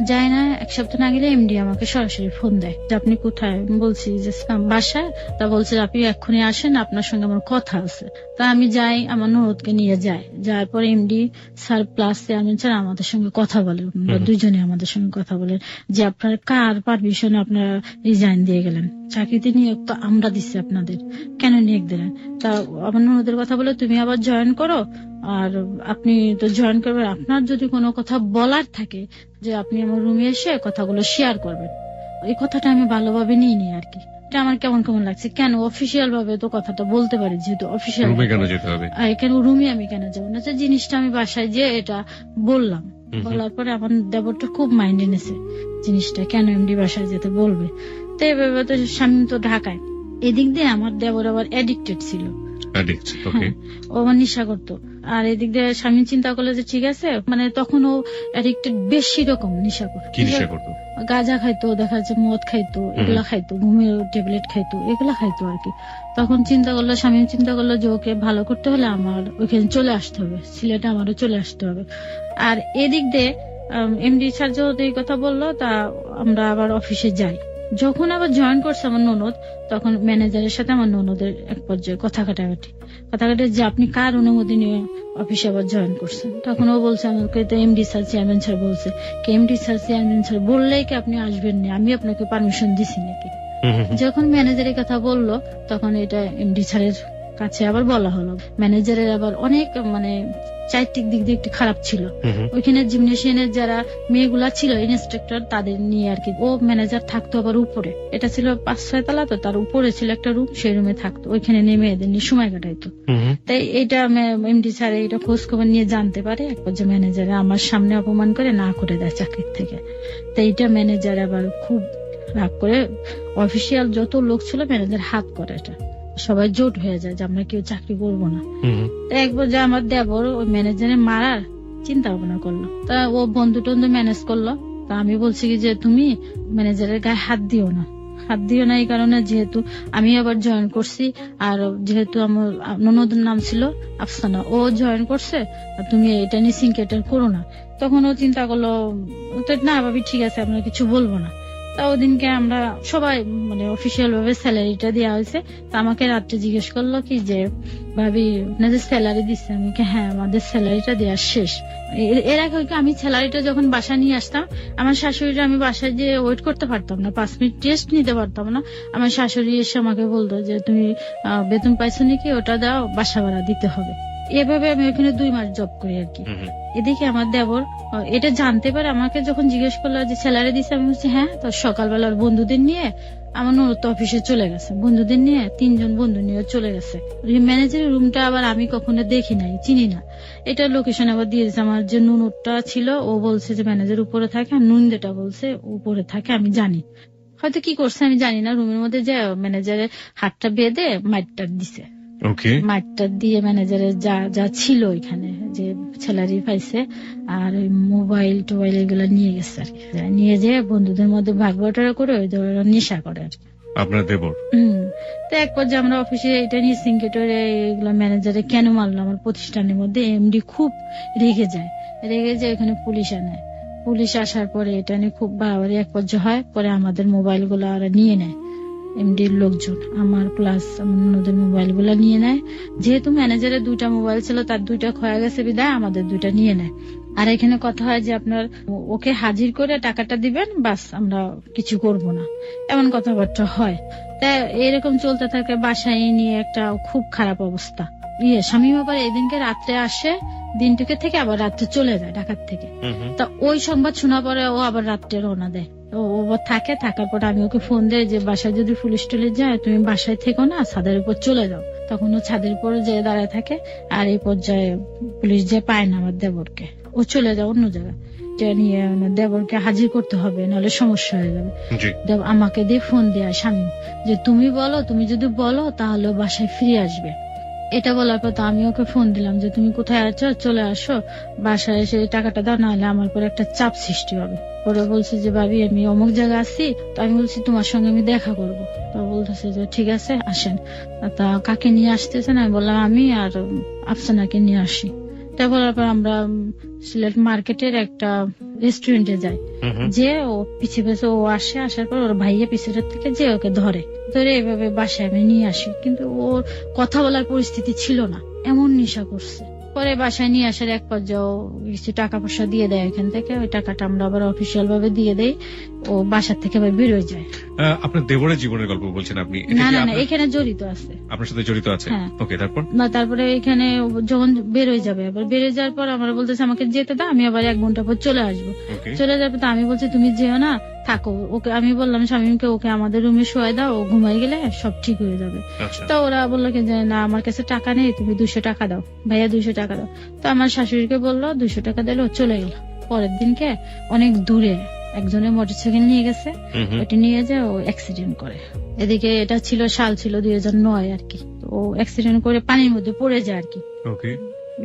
যাই না, এক সপ্তাহ না গেলে এমডি আমাকে সরাসরি ফোন দেয় যে আপনি কোথায়। আমি বলছি যে বাসায়। তা বলছে আপনি এক্ষুনি আসেন, আপনার সঙ্গে আমার কথা আছে। তা আমি যাই, আমার ননদকে নিয়ে যাই। যাওয়ার পর MD sir plus chairman sir আমাদের সঙ্গে কথা বলে, দুইজনে আমাদের সঙ্গে কথা বলে যে আপনার কার পারমিশনে আপনারা রিজাইন দিয়ে গেলেন, চাকরিতে নিয়োগ তো আমরা দিচ্ছি আপনাদের, কেন নিয়োগ দিলেন। তা আমার ননদের কথা বলে তুমি আবার জয়েন করো, আর আপনি তো জয়েন করবেন, আপনার যদি কোনো কথা বলার থাকে যে আপনি আমার রুমে এসে কথাগুলো শেয়ার করবেন। এই কথাটা আমি ভালোভাবে নিইনি আর কি, এটা আমার কেমন কেমন লাগছে, কেন অফিসিয়াল ভাবে তো কথাটা বলতে পারি, যেহেতু অফিসিয়াল কেন রুমে আমি কেন যাবো না। জিনিসটা আমি বাসায় যে এটা বললাম, বলার পরে আমার দেবরটা খুব মাইন্ডে নিয়েছে জিনিসটা, কেন এমডি বাসায় যেতে বলবে। তো এভাবে তো স্বামী তো ঢাকায়, এদিক দিয়ে আমার দেবর আবার অ্যাডিক্টেড ছিল, ও আমার নেশা করতো। আর এদিক দিয়ে স্বামী চিন্তা করলো যে ঠিক আছে, মানে তখন ও অ্যাডিক্টেড বেশি রকম নেশা করতো, গাঁজা খাইতো, দেখা যাচ্ছে মদ খাইতো, এগুলা খাইতো, ঘুমের ট্যাবলেট খাইতো, এগুলা খাইতো আর কি। তখন চিন্তা করলো, স্বামী চিন্তা করলো যে ওকে ভালো করতে হলে আমার ওইখানে চলে আসতে হবে, সিলেটে আমারও চলে আসতে হবে। আর এদিক দিয়ে এমডি স্যার যেহেতু এই কথা বললো, তা আমরা আবার অফিসে যাই। যখন আবার জয়েন করছে আমার ননদ, তখন ম্যানেজারের সাথে আমার ননদের এক পর্যায়ে কথা কাটাকাটি যে আপনি কার অনুমতি নিয়ে অফিসে আবার জয়েন করছেন। তখন ও বলছে আমাকে তো এমডি স্যার চেয়ারম্যান স্যার বলছে, কি এমডি স্যার চেয়ারম্যান স্যার বললেই কি আপনি আসবেন না, আমি আপনাকে পারমিশন দিছি নাকি। যখন ম্যানেজারের কথা বললো, তখন এটা এমডি স্যারের কাছে আবার বলা হলো। ম্যানেজারের আবার অনেক মানে চারিত্রিক দিক দিয়ে একটু খারাপ ছিল। ওইখানে জিমনেশিয়ানের যারা মেয়েগুলা ছিল ইন্সট্রাক্টর, তাদের নিয়ে আর কি। ও ম্যানেজার থাকতো আবার উপরে, এটা ছিল 5-6 তলা, তো তার উপরে ছিল একটা রুম, সেই রুমে থাকতো, ওইখানে নিয়ে মেয়েদের নিয়ে সময় কাটাইতো। তাই এটা এমডি স্যার এটা খোঁজ খবর নিয়ে জানতে পারে, এক পর্যায়ে ম্যানেজার আমার সামনে অপমান করে না করে দেয় চাকরির থেকে। তাই এটা ম্যানেজার আবার খুব রাগ করে, অফিসিয়াল যত লোক ছিল ম্যানেজার হাত করে, এটা সবাই জোট হয়ে যায় যে আমরা কেউ চাকরি করবো না। একবার যে আমার দেবর ওই ম্যানেজারের মারার চিন্তা ভাবনা করলো, তা ও বন্ধু টন্ধু ম্যানেজ করলো। তা আমি বলছি কি যে তুমি ম্যানেজারের গায়ে হাত দিও না, এই কারণে যেহেতু আমি আবার জয়েন করছি, আর যেহেতু আমার ননদের নাম ছিল আফসানা, ও জয়েন করছে, তুমি এটা নিয়ে সিনকেটার করো না। তখন ও চিন্তা করলো না ভাবি ঠিক আছে, আমরা কিছু বলবো না। তা ওদিনকে আমরা সবাই মানে অফিসিয়াল ভাবে স্যালারিটা দেওয়া হয়েছে। তা আমাকে রাত্রে জিজ্ঞেস করলো কি যে ভাবি আপনাদের স্যালারি দিচ্ছে, আমি হ্যাঁ আমাদের স্যালারিটা দেওয়া শেষ। এর আগে আমি স্যালারিটা যখন বাসায় নিয়ে আসতাম, আমার শাশুড়িটা আমি বাসায় যে ওয়েট করতে পারতাম না, 5 মিনিট রেস্ট নিতে পারতাম না। আমার শাশুড়ি এসে আমাকে বলতো যে তুমি বেতন পাইছো নাকি, ওটা দাও, বাসা ভাড়া দিতে হবে। এভাবে আমি ওখানে 2 মাস জব করি আর কি। এদিকে আমার দেবর এটা জানতে পারে, আমাকে যখন জিজ্ঞেস করলো যে স্যালারি দিচ্ছে, আমি বলছি হ্যাঁ। তো সকালবেলার বন্ধুদের নিয়ে আমার ননদ অফিসে চলে গেছে, বন্ধুদের নিয়ে 3 জন বন্ধু নিয়ে চলে গেছে। ম্যানেজারের রুমটা আবার আমি কখনো দেখি নাই, চিনি না, এটা লোকেশন আবার দিয়েছে। আমার যে নুনটা ছিল ও বলছে যে ম্যানেজার উপরে থাকে, আর নুনদেটা বলছে উপরে থাকে, আমি জানি হয়তো কি করছে আমি জানি না। রুমের মধ্যে যে ম্যানেজারের হাতটা বেঁধে মাইটটা দিছে, মাইটটা দিয়ে ম্যানেজারের যা যা ছিল এখানে যে স্যালারি পাইছে আর মোবাইল টোবাইল এগুলো নিয়ে গেছে আর কি। নিয়ে যে বন্ধুদের মধ্যে ভাগ বাটোয়ারা করে ওই ধরনের নেশা করে আর কি আপনার দেবর। তো এক পর্যায়ে আমরা অফিসে এটা নিয়ে সিনকেটরে এগুলো ম্যানেজারে কেন মারলো আমার প্রতিষ্ঠানের মধ্যে, এমডি খুব রেগে যায়, এখানে পুলিশ আনে। পুলিশ আসার পরে এটা নিয়ে খুব বাড়াবাড়ি এক পর্যায়ে হয়। পরে আমাদের মোবাইল গুলো ওরা নিয়ে নেয়, এমডির লোকজন আমার প্লাস আমাদের মোবাইল গুলা নিয়ে নেয়। যেহেতু ম্যানেজারের 2টা মোবাইল ছিল, তার 2টা খোয়া গেছে বিদায় আমাদের 2টা নিয়ে নেয়। আর এখানে কথা হয় যে আপনার ওকে হাজির করে টাকাটা দিবেন, বাস আমরা কিছু করব না, এমন কথাবার্তা হয়। তা এরকম চলতে থাকে, বাসায় নিয়ে একটা খুব খারাপ অবস্থা। স্বামী আবার এদিনকে রাত্রে আসে, দিনটুকে থেকে আবার রাত্রে চলে যায় ঢাকার থেকে। তা ওই সংবাদ শোনা পরে ও আবার রাত্রে রওনা দেয়, ও থাকার পর আমি ওকে ফোন দেয় যে বাসায় যদি পুলিশ টুলিশ যায় তুমি বাসায় থেকো না, ছাদের উপর চলে যাও। তখন ও ছাদের উপর যে দাঁড়ায় থাকে, আর এই পর্যায়ে পুলিশ যে পায় না আমার দেবরকে, ও চলে যায় অন্য জায়গায়, নিয়ে দেবরকে হাজির করতে হবে, নাহলে সমস্যা হয়ে যাবে। আমাকে দিয়ে ফোন দেয় স্বামী যে তুমি যদি বলো তাহলে বাসায় ফিরে আসবে। এটা বলার পর তো আমি ওকে ফোন দিলাম যে তুমি কোথায় আছো, চলে আসো, বাসায় এসে এই টাকাটা দাও, না হলে আমার পর একটা চাপ সৃষ্টি হবে। ওরা বলছে যে ভাবি আমি অমুক জায়গায় আছি, তো আমি বলছি তোমার সঙ্গে আমি দেখা করব। তো বলতেছে যে ঠিক আছে আসেন। তা কাকে নিয়ে আসতেছেন? আমি বললাম আমি আর আফসানাকে নিয়ে আসি। এটা বলার পর আমরা সিলেট মার্কেটের একটা রেস্টুরেন্টে যাই। যে ও পিছে পিছে ও আসে, আসার পর ওর ভাইয়া পিছনের থেকে যে ওকে ধরে এভাবে বাসায় আমি নিয়ে আসি। কিন্তু ওর কথা বলার পরিস্থিতি ছিল না, এমন নেশা করছে। পরে বাসায় নিয়ে আসার এক পর্যায়ে কিছু টাকা পয়সা দিয়ে দেয় এখান থেকে, ওই টাকাটা আমরা আবার অফিসিয়াল ভাবে দিয়ে দেই। ও বাসার থেকে আবার বেরোয় যায়। আপনার দেবরের জীবনের গল্প বলছেন আপনি? না না না, এখানে জড়িত আছে, আপনার সাথে জড়িত আছে। হ্যাঁ। ওকে, তারপর? না, তারপরে এখানে যখন বেরোয় যাবে, আবার বেরোয় যাওয়ার পর আমরা বলতেছে আমাকে যেতে দাও, আমি আবার 1 ঘন্টা পর চলে আসবো। চলে যাবে তো আমি বলছি তুমি যেও না, থাকো। ওকে আমি বললাম শামীমকে ওকে আমাদের রুমে শোয়াই দাও, ও ঘুমাই গেলে সব ঠিক হয়ে যাবে। তো ওরা বললো কি যে না আমার কাছে টাকা নেই, তুমি 200 টাকা দাও, ভাইয়া 200 টাকা দাও। তো আমার শাশুড়িকে বললো 200 টাকা দিলে ও চলে গেল। পরের দিনকে অনেক দূরে একজনের মোটরসাইকেল নিয়ে গেছে, ওটা নিয়ে যায় ও অ্যাক্সিডেন্ট করে। এদিকে এটা ছিল সাল ছিল 2009 আর কি। ও অ্যাক্সিডেন্ট করে পানির মধ্যে পড়ে যায় আর কি।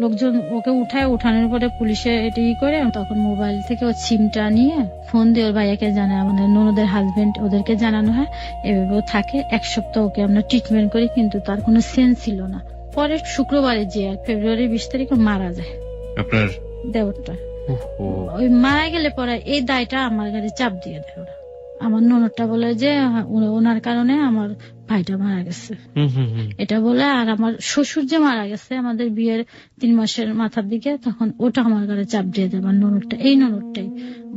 লোকজন ওকে উঠানোর পরে পুলিশে এটা করে, তখন মোবাইল থেকে ও সিমটা নিয়ে ফোন দিয়ে ওর ভাইয়াকে জানায়, আমাদের ননদের হাজবেন্ড ওদেরকে জানানো হয়। এভাবে থাকে 1 সপ্তাহ ওকে আমরা ট্রিটমেন্ট করি, কিন্তু তার কোনো সেন্স ছিল না। পরে শুক্রবারে যে ফেব্রুয়ারি 20 তারিখে মারা যায় আপনার দেওরটা। ওই মারা গেলে পরে এই দায়টা আমার গাড়ি চাপ দিয়ে দেয় ওরা। আমার ননদটা বলে যে ওনার কারণে আমার ভাইটা মারা গেছে এটা বলে। আর আমার শ্বশুর যে মারা গেছে আমাদের বিয়ের 3 মাসের মাথার দিকে, তখন ওটা আমার গাড়ি চাপ দিয়ে দেয় আমার ননদটা। এই ননদটাই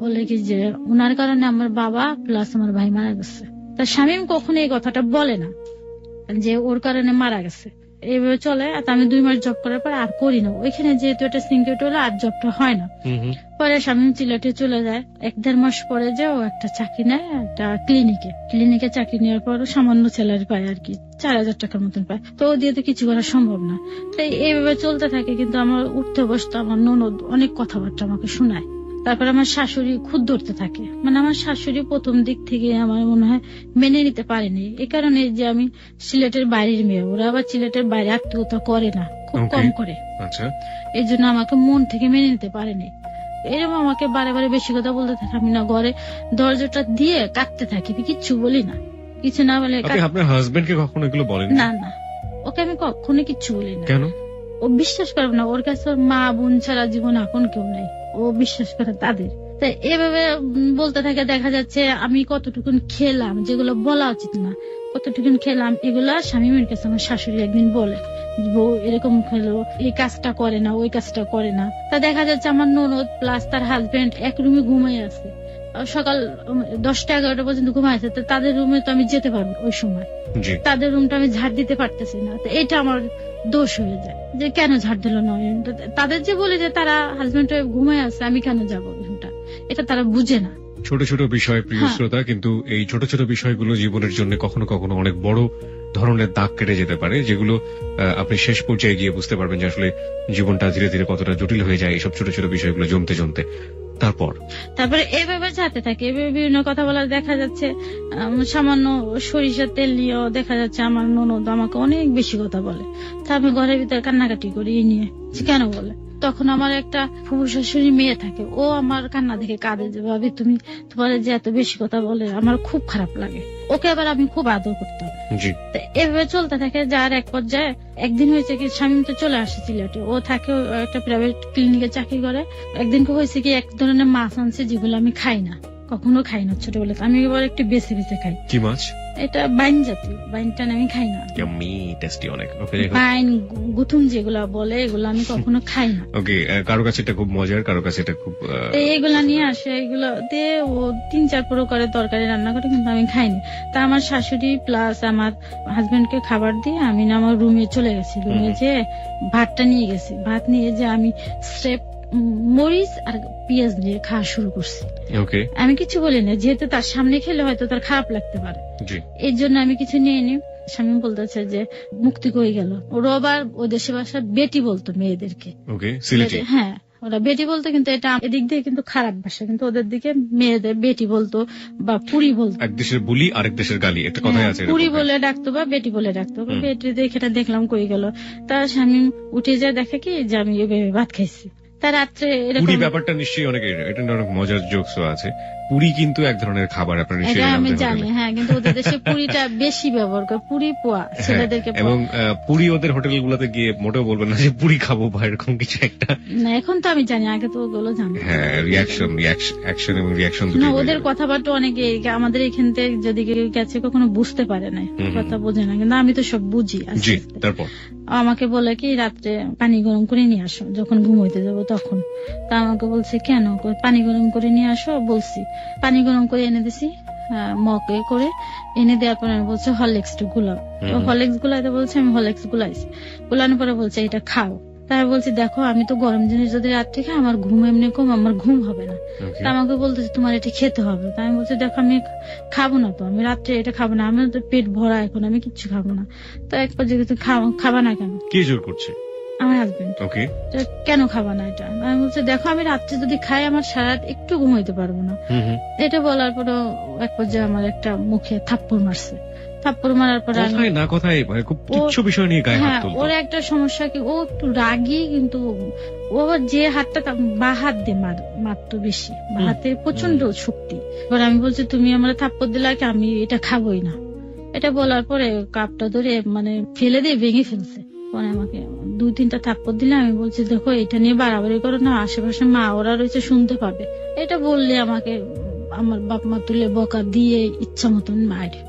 বলে কি যে ওনার কারণে আমার বাবা প্লাস আমার ভাই মারা গেছে। তার শামীম কখনো এই কথাটা বলে না যে ওর কারণে মারা গেছে। এইভাবে চলে। আর আমি 2 মাস জব করার পর আর করি না ওইখানে, যেহেতু এটা সিনক্রেট হলে আর জবটা হয় না। পরে শামীম সিলেটে চলে যায়। 1-1.5 মাস পরে যে ও একটা চাকরি নেয় একটা ক্লিনিকে চাকরি নেওয়ার পর সামান্য স্যালারি পায় আর কি, 4000 টাকার মতন পায়। তো ও দিয়ে তো কিছু করা সম্ভব না। তাই এইভাবে চলতে থাকে। কিন্তু আমার উঠতে বসতে আমার ননদ অনেক কথাবার্তা আমাকে শোনায়। তারপর আমার শাশুড়ি খুদ ধরতে থাকে। মানে আমার শাশুড়ি প্রথম দিক থেকে আমার মনে হয় মেনে নিতে পারেনি। এই কারণে যে আমি সিলেটের বাইরের মেয়ে, ওরা আবার সিলেটের বাইরে আত্মীয়তা করে না, খুব কম করে। এই জন্য আমাকে মন থেকে মেনে নিতে পারেনি। এরকম আমাকে বারে বারে বেশি কথা বলতে থাকে। আমি না ঘরে দরজাটা দিয়ে কাঁদতে থাকি, কিচ্ছু বলি না। কিছু না বলে আপনার হাজবেন্ড কে কখনো এগুলো বলেন? না না, ওকে আমি কখনো কিচ্ছু বলি না। কেন? ও বিশ্বাস করবে না, ওর কাছে ওর মা বোন ছাড়া জীবনে আপন কেউ নাই। ও বিশ্বাস করে তাদের। তাই এভাবে বলতে থাকে। দেখা যাচ্ছে আমি কতটুকুন খেলাম, যেগুলো বলা উচিত না, কতটুকুন খেলাম, এগুলা শামীমের কাছে আমার শাশুড়ি একদিন বলে বউ এরকম খেলো, এই কাজটা করে না, ওই কাজটা করে না। তা দেখা যাচ্ছে আমার ননদ প্লাস তার হাজবেন্ড এক রুমে ঘুমাই আছে, সকাল 10টা-11টা পর্যন্ত ঘুমাই আছে। তাদের রুমে তো আমি যেতে পারবো ওই সময়, তাদের রুমটা আমি ঝাড় দিতে পারতেছি না। তো এটা আমার দোষ হয়ে যায় যে কেন ঝাড় দিল না। তাদের যে বলে যে তারা হাজবেন্ড ঘুমায় আছে, আমি কেন যাবো রুমটা, এটা তারা বুঝে না। ছোট ছোট বিষয় প্রিয় শ্রোতা, কিন্তু এই ছোট ছোট বিষয়গুলো জীবনের জন্য কখনো কখনো অনেক বড় ধরনের দাগ কেটে যেতে পারে, যেগুলো আপনি শেষ পর্যায়ে গিয়ে বুঝতে পারবেন যে আসলে জীবনটা ধীরে ধীরে কতটা জটিল হয়ে যায় এইসব ছোট ছোট বিষয়গুলো জমতে জমতে। তারপরে এভাবে যাতে থাকে, এভাবে বিভিন্ন কথা বলার দেখা যাচ্ছে। সামান্য সরিষার তেল নিয়েও দেখা যাচ্ছে আমার ননদ আমাকে অনেক বেশি কথা বলে। তা আমি ঘরের ভিতরে কান্নাকাটি করি এই নিয়ে, কেন বলে। তখন আমার একটা ফুফু শাশুড়ি মেয়ে থাকে, ও আমার কান্না দেখে কাঁদে যে ভাবি তুমি তোমার যে এত বেশি কথা বলে আমার খুব খারাপ লাগে। ওকে আবার আমি খুব আদর করতাম। এভাবে চলতে থাকে। যার এক পর্যায়ে একদিন হয়েছে কি শামীম তো চলে আসে সিলেটে, ও থাকে একটা প্রাইভেট ক্লিনিকে চাকরি করে। একদিনকে হয়েছে কি এক ধরনের মাছ আনছে যেগুলো আমি খাই না, কখনো খাই না ছোটবেলা। আমি এবার একটু বেছে বেছে খাই। কি মাছ? এটা বাইন জাতীয়, বাইনটা আমি খাই না। বাইন গুথুম যেগুলা বলে এগুলো আমি কখনো খাই না। কারো কাছে এটা খুব মজার, কারো কাছে এটা খুব এগুলা নিয়ে আসে, এগুলো দিয়ে ও 3-4 প্রকারের তরকারি রান্না করে, কিন্তু আমি খাইনি। তা আমার শাশুড়ি প্লাস আমার হাজবেন্ডকে খাবার দিয়ে আমি না আমার রুমে চলে গেছি। রুমে যে ভাতটা নিয়ে গেছি, ভাত নিয়ে যে আমি স্রেফ মরিচ আর পেঁয়াজ দিয়ে খাওয়া শুরু করছি। আমি কিছু বলি না, যেহেতু তার সামনে খেলে হয়তো তার খারাপ লাগতে পারে, এই জন্য আমি কিছু নিয়ে নি। স্বামী বলতেছে যে মুক্তি কই গেল। ওর আবার ওই দেশে বাসা বেটি বলতো মেয়েদেরকে। হ্যাঁ, ওরা বেটি বলতো, কিন্তু এটা এদিক দিয়ে কিন্তু খারাপ ভাষা, কিন্তু ওদের দিকে মেয়েদের বেটি বলতো বা পুরি বলতো। এক দেশের বুলি আরেক দেশের গালি, একটা কথাই আছে। পুরি বলে ডাকতো বা বেটি বলে ডাকতো। বেটি দেখে দেখলাম কই গেল, তার স্বামী উঠে যায়, দেখে কি যে আমি এভাবে ভাত খাইছি। তার রাত্রে পুরি ব্যাপারটা নিশ্চয়ই অনেক, এটা অনেক মজার জোকসও আছে। পুরি কিন্তু এক ধরনের খাবার, আপনার নিশ্চয়ই আমি জানি। হ্যাঁ, কিন্তু ওদের দেশে পুরিটা বেশি ব্যবহার করে, পুরি পোয়া ছেলেদেরকে। এবং পুরি ওদের হোটেলগুলোতে গিয়ে মোটেও বলবেন না যে পুরি খাবো বা এরকম কিছু একটা। না, এখন তো আমি জানি, আগে তো ওগুলো জানি। হ্যাঁ, অ্যাকশন এবং রিয়াকশন না, ওদের কথাবার্তা অনেকে আমাদের এখান থেকে যদি কেউ গেছে কখনো বুঝতে পারে না, কথা বোঝে না, কিন্তু আমি তো সব বুঝি। জি, তারপর আমাকে বলে কি রাত্রে পানি গরম করে নিয়ে আসো যখন ঘুমাইতে যাবো তখন। তা আমাকে বলছে কেন, পানি গরম করে নিয়ে আসো। বলছি, পানি গরম করে এনে দিছি মগে করে, এনে দেওয়ার পরে বলছে হরলিক্স গুলাও। হরলিক্স গুলাইতে বলছে, আমি হরলিক্স গুলাইছি। গুলানোর পরে বলছে এটা খাও। তাই বলছি দেখো, আমি তো গরম জিনিস যদি রাত্রে খাই আমার ঘুম এমনি কম, আমার ঘুম হবে না। তা আমাকে বলতেছে তোমার এটা খেতে হবে। তাই আমি বলছি দেখো, আমি খাবো না, তো আমি রাত্রে এটা খাবো না, আমার তো পেট ভরা, এখন আমি কিচ্ছু খাবো না। তো এক পর্যায়ে খাবা না কেন? কে জোর করছে? আমার হাজবেন্ড। কেন খাবা না এটা? আমি বলছি দেখো, আমি রাত্রে যদি খাই আমার সারা রাত একটু ঘুমাইতে পারবো না। এটা বলার পর এক পর্যায়ে আমার একটা মুখে থাপ্পড় মারছে। থাপ্পড় মারার পর না কথাই খুব তুচ্ছ বিষয় নিয়ে গায়ে হাত তুলতো। ওর একটা সমস্যা কি, ও একটু রাগী, কিন্তু ও আবার যে হাতটা বা হাত দিয়ে মারতো বেশি, বা হাতে প্রচন্ড শক্তি। এবার আমি বলছি তুমি আমার থাপ্পড় দিলে কি, আমি এটা খাবোই না। এটা বলার পরে কাপটা ধরে মানে ফেলে দিয়ে ভেঙে ফেলছে। পরে আমাকে 2-3টা থাপ্পড় দিলে। আমি বলছি দেখো, এটা নিয়ে বাড়াবাড়ি করো না, আশেপাশে মা ওরা রয়েছে, শুনতে পাবে। এটা বললে আমাকে আমার বাপ মা তুলে বকা দিয়ে ইচ্ছা মতন মারে।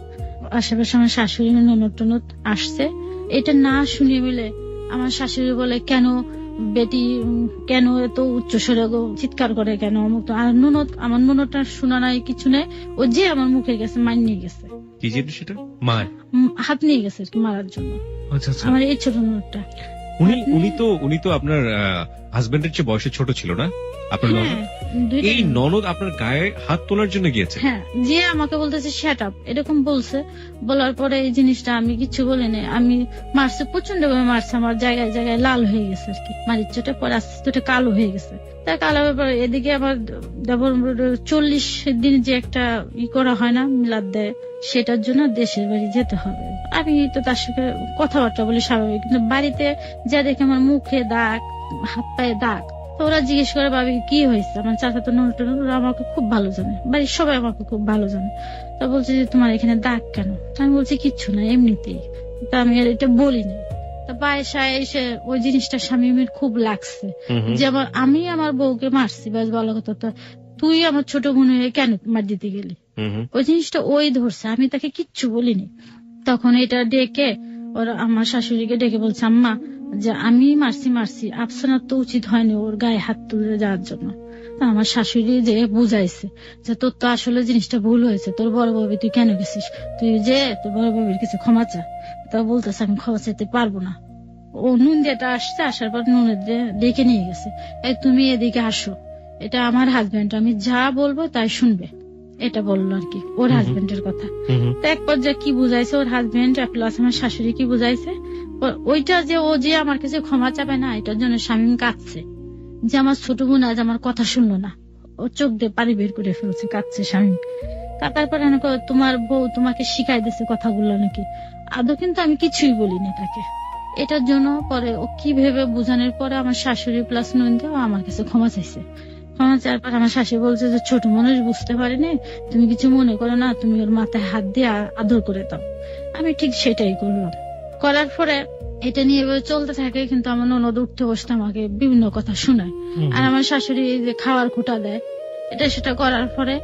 আশেপাশে আমার শাশুড়ি ননদ আসছে, এটা না শুনিয়ে মিলে আমার শাশুড়ি বলে কেন বেটি কেন এত উচ্চস্বরে চিৎকার করে কেন। আর আমার ননদটা শোনা নাই, কিছু নেই, ও যে আমার মুখে গেছে, মার নিয়ে গেছে। কি জিনিস সেটা? হাত নিয়ে গেছে আর কি মারার জন্য। আমার এই ছোট ননদটা। উনি তো আপনার হাজবেন্ডের চেয়ে বয়সে ছোট ছিল না আপনার ননদ? এই ননদ আপনার গায়ে হাত তোলার জন্য গিয়েছে? হ্যাঁ, যে আমাকে বলতেছে শ্যাট আপ এরকম বলছে। বলার পরে এই জিনিসটা আমি কিছু বলিনি, আমি মারছে, প্রচন্ড ভাবে মারছে, আমার জায়গায় জায়গায় লাল হয়ে গেছে আর কি, মারির চোটে। পরে আস্তে আস্তে কালো হয়ে গেছে। তাই কালো হওয়ার পরে এদিকে আমার 40 দিন যে একটা করা হয় না, মিলাদ দেয়, সেটার জন্য দেশের বাড়ি যেতে হবে। আমি তো তার সাথে কথাবার্তা বলি স্বাভাবিক, কিন্তু বাড়িতে যা দেখে আমার মুখে দাগ, হাত পায়ে দাগ। তো ওরা জিজ্ঞেস করে ভাবি কি হয়েছে। আমার চাচা তো ওরা আমাকে খুব ভালো জানে, বাড়ির সবাই আমাকে খুব ভালো জানে। তা বলছে যে তোমার এখানে দাগ কেন? আমি বলছি কিচ্ছু না, এমনিতেই। তা আমি আর এটা বলি না। তা বাসায় এসে ওই জিনিসটা স্বামীর খুব লাগছে, যে আমি আমার বউকে মারছি, বাস বলা কথা। তো তুই আমার ছোট বোন হয়ে কেন মার দিতে গেলি? ওই জিনিসটা ওই ধরছে, আমি তাকে কিচ্ছু বলিনি। তখন এটা ডেকে ওরা আমার শাশুড়িকে ডেকে বলছে, আম্মা যে আমি মারছি, আফসানার তো উচিত হয়নি ওর গায়ে হাত তুলে যাওয়ার জন্য। আমার শাশুড়ি যে বুঝাইছে যে তোর তো আসলে জিনিসটা ভুল হয়েছে, তোর বড় বাবু তুই কেন গেছিস, তুই যে তোর বড় বাবুর কিছু ক্ষমা চা। তা বলতেছে আমি ক্ষমা চাইতে পারবো না। ও নুন দিয়েটা আসছে, আসার পর নুনের ডেকে নিয়ে গেছে, এই তুমি এদিকে আসো, এটা আমার হাজবেন্ড, আমি যা বলবো তাই শুনবে। এটা বললো আর কি ওর হাজবেন্ডের কথা। তো এক পর্যায়ে কি বুঝাইছে ওর হাজবেন্ড প্লাস আমার শাশুড়ি কি বুঝাইছে, ওইটা যে ও যে আমার কাছে ক্ষমা চাবে না, এটার জন্য স্বামী কাঁদছে, যে আমার ছোট বোন আজ আমার কথা শুনলো না। ও চোখ দিয়ে পানি বের করে ফেলছে, কাঁদছে স্বামী। কাঁদার পরে তোমার বউ তোমাকে শিখাই দিচ্ছে কথাগুলো নাকি। আদৌ কিন্তু আমি কিছুই বলিনি তাকে। এটার জন্য পরে ও কি ভেবে বোঝানোর পরে আমার শাশুড়ি প্লাস নন্দী আমার কাছে ক্ষমা চাইছে। ক্ষমা চাওয়ার পর আমার শাশুড়ি বলছে যে ছোট মানুষ বুঝতে পারেনি, তুমি কিছু মনে করো না, তুমি ওর মাথায় হাত দিয়ে আদর করে দাও। আমি ঠিক সেটাই করলাম। করার পরে এটা নিয়ে চলতে থাকে, কিন্তু আমার ননদ উঠতে বসতে আমাকে বিভিন্ন কথা শোনায়। আর আমার শাশুড়ি যে খাওয়ার খোটা দেয়, এটা সেটা করার পরে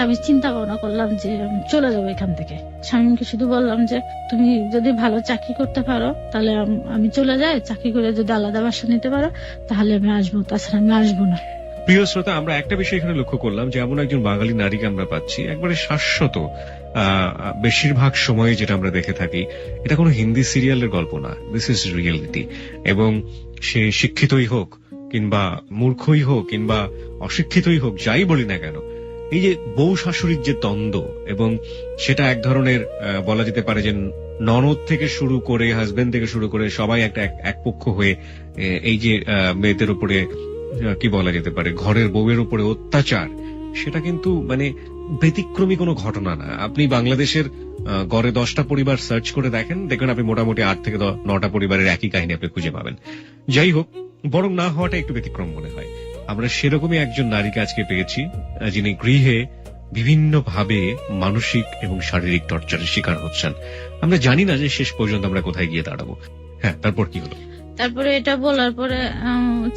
আমি চিন্তা ভাবনা করলাম যে আমি চলে যাবো এখান থেকে। স্বামীকে শুধু বললাম যে তুমি যদি ভালো চাকরি করতে পারো তাহলে আমি চলে যাই, চাকরি করে যদি আলাদা বাসা নিতে পারো তাহলে আমি আসবো, তাছাড়া আমি আসবো না। প্রিয় শ্রোতা, আমরা একটা বিষয় এখানে লক্ষ্য করলাম যে এমন একজন বাঙালি নারীকে আমরা পাচ্ছি একবারে শাশ্বত। বেশিরভাগ সময়ে যেটা আমরা দেখে থাকি, এটা কোনো হিন্দি সিরিয়ালের গল্প না, দিস ইজ রিয়েলিটি। এবং সে শিক্ষিতই হোক কিংবা মূর্খই হোক কিংবা অশিক্ষিতই হোক, যাই বলি না কেন, এই যে বউ শাশুড়ির যে দ্বন্দ্ব, এবং সেটা এক ধরনের বলা যেতে পারে যে ননদ থেকে শুরু করে হাজবেন্ড থেকে শুরু করে সবাই একটা এক পক্ষ হয়ে এই যে মেয়েদের উপরে কি বলা যেতে পারে ঘরের বউয়ের উপরে অত্যাচার, সেটা কিন্তু মানে ব্যতিক্রমী কোনো ঘটনা না। আপনি বাংলাদেশের গড়ে 10টা পরিবার সার্চ করে দেখেন, দেখবেন আপনি মোটামুটি 8 থেকে 9টা পরিবারের একই কাহিনী আপনি খুঁজে পাবেন। যাই হোক, বরং না হওয়াটা একটু ব্যতিক্রম মনে হয়। আমরা সেরকমই একজন নারীকে আজকে পেয়েছি, যিনি গৃহে বিভিন্ন ভাবে মানসিক এবং শারীরিক টর্চারের শিকার হচ্ছেন। আমরা জানি না যে শেষ পর্যন্ত আমরা কোথায় গিয়ে দাঁড়াবো। হ্যাঁ, তারপর কি হলো? তারপরে এটা বলার পরে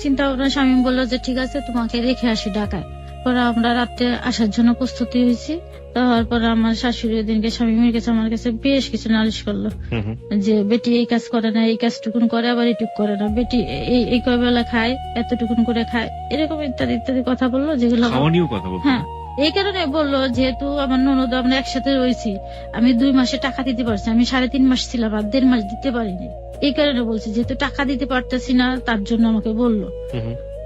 চিন্তা ভাবনা, স্বামী বললো যে ঠিক আছে তোমাকে রেখে আসি ঢাকায়। পরে আমরা রাত্রে আসার জন্য প্রস্তুতি হয়েছি। তারপরে আমার শাশুড়ি দিনকে স্বামীর কাছে আমার কাছে বেশ কিছু নালিশ করলো যে বেটি এই কাজ করে না, এই কাজটুকুন করে, আবার এইটুক করে না, বেটি এই কয় বেলা খায়, এতটুকুন করে খায়, এরকম ইত্যাদি ইত্যাদি কথা বললো, যেগুলো হ্যাঁ এই কারণে বললো যেহেতু আমার ননদ আমরা একসাথে রয়েছি, আমি 2 মাসে টাকা দিতে পারছি, আমি 3.5 মাস ছিলাম আর 1.5 মাস দিতে পারিনি। এই কারণে বলছি যেহেতু টাকা দিতে পারতেছি না, তার জন্য আমাকে বললো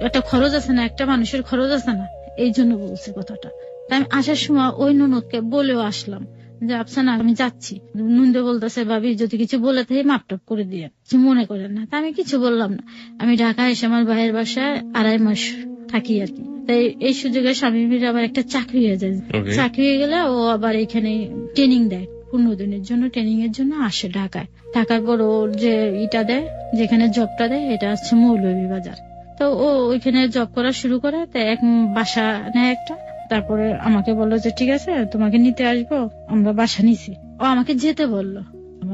একটা খরচ আছে না, একটা মানুষের খরচ আছে না, এই জন্য বলছে কথাটা। তাই আমি আসার সময় ওই ননদকে বলেও আসলাম যে আফসানা আমি যাচ্ছি। নন্দ বলতেছে ভাবি যদি কিছু বলে থাকে মাপটাপ করে দিয়ে, কিছু মনে করেন না। তা আমি কিছু বললাম না। আমি ঢাকায় এসে আমার ভাইয়ের বাসায় 2.5 মাস থাকি আর কি। তাই এই সুযোগে স্বামীর আবার একটা চাকরি হয়ে যায়। চাকরি হয়ে গেলে ও আবার এখানে ট্রেনিং দেয়, 15 দিনের জন্য ট্রেনিং এর জন্য আসে ঢাকায়। থাকার পর ওর যে ইটা দেয়, যেখানে জবটা দেয়, এটা হচ্ছে মৌলভীবাজার। তো ও ওইখানে জব করা শুরু করে, তাই এক বাসা নেয় একটা। তারপরে আমাকে বললো যে ঠিক আছে তোমাকে নিতে আসবো, আমরা বাসা নিছি। ও আমাকে যেতে বললো,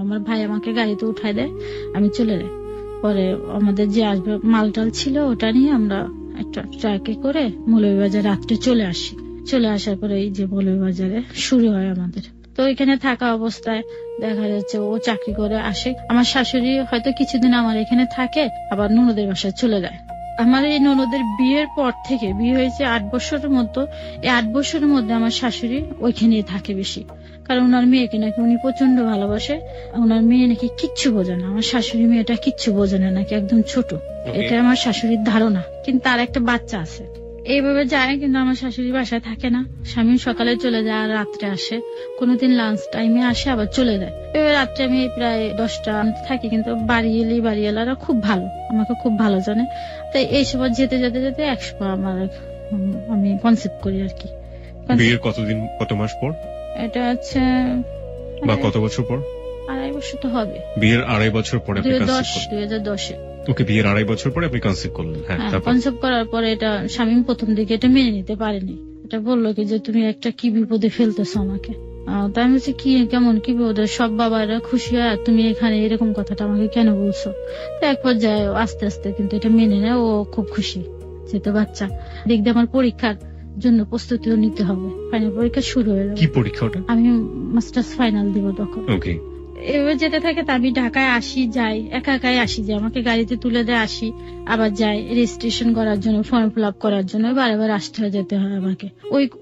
আমার ভাই আমাকে গাড়িতে উঠায় দেয়, আমি চলে যাই। পরে আমাদের যে আসবে মালটাল ছিল ওটা নিয়ে আমরা একটা ট্রাকে করে মৌলভীবাজার রাত্রে চলে আসি। চলে আসার পরে এই যে মৌলভীবাজারে শুরু হয় আমাদের। তো এখানে থাকা অবস্থায় দেখা যাচ্ছে ও চাকরি করে আসে। আমার শাশুড়ি হয়তো কিছুদিন আমার এখানে থাকে, আবার ননদের বাসায় চলে যায়। আমার এই ননদের বিয়ের পর থেকে, বিয়ে হয়েছে 8 বছরের মতো, এই 8 বছরের মধ্যে আমার শাশুড়ি ওইখানেই থাকে বেশি। কারণ ওনার মেয়েকে নাকি উনি প্রচন্ড ভালোবাসে। ওনার মেয়ে নাকি কিচ্ছু বোঝে না, আমার শাশুড়ি মেয়েটা কিচ্ছু বোঝে না, নাকি একদম ছোট, এটা আমার শাশুড়ির ধারণা। কিন্তু তার একটা বাচ্চা আছে। এইভাবে যায়, কিন্তু আমার শাশুড়ি বাসায় থাকে না। স্বামী সকালে চলে যায় আর রাত্রে আসে, কোনোদিন লাঞ্চ টাইমে আসে আবার চলে যায়। এবার রাত্রে আমি প্রায় 10টা থাকি, কিন্তু বাড়িওয়ালারা খুব ভালো, আমাকে খুব ভালো জানে। তাই এই সময় যেতে যেতে যেতে একসময় আমি কনসেপ্ট করি আর কি। বিয়ের কত মাস পর? এটা হচ্ছে বা কত বছর পর? 2.5 বছর তো হবে। বিয়ের 2.5 বছর পরে 2010-এ। ওকে, বিয়ের 2.5 বছর পরে আপনি কনসেপ্ট করলেন। হ্যাঁ, কনসেপ্ট করার পরে এটা স্বামী প্রথম দিকে এটা মেনে নিতে পারেনি। এটা বললো কি যে তুমি একটা কি বিপদে ফেলতেছো আমাকে। তাই আমি বলছি কি কেমন কি বিপদে, সব বাবারা খুশি হয়, তুমি এখানে এরকম কথাটা আমাকে কেন বলছো। তো এক পর্যায়ে আস্তে আস্তে কিন্তু এটা মেনে নেয়, ও খুব খুশি যেহেতু বাচ্চা। দেখতে আমার পরীক্ষার জন্য প্রস্তুতিও নিতে হবে, ফাইনাল পরীক্ষা শুরু হয়ে যাবে। কি পরীক্ষা ওটা? আমি মাস্টার্স ফাইনাল দিব তখন। ওকে। এবার যেতে থাকে, তা আমি ঢাকায় আসি, যাই, একা একাই আসি, যে আমাকে গাড়িতে তুলে দেয়, আসি আবার যাই রেজিস্ট্রেশন করার জন্য, ফর্ম ফিল আপ করার জন্য বারবার আসতে হয়, যেতে হয় আমাকে।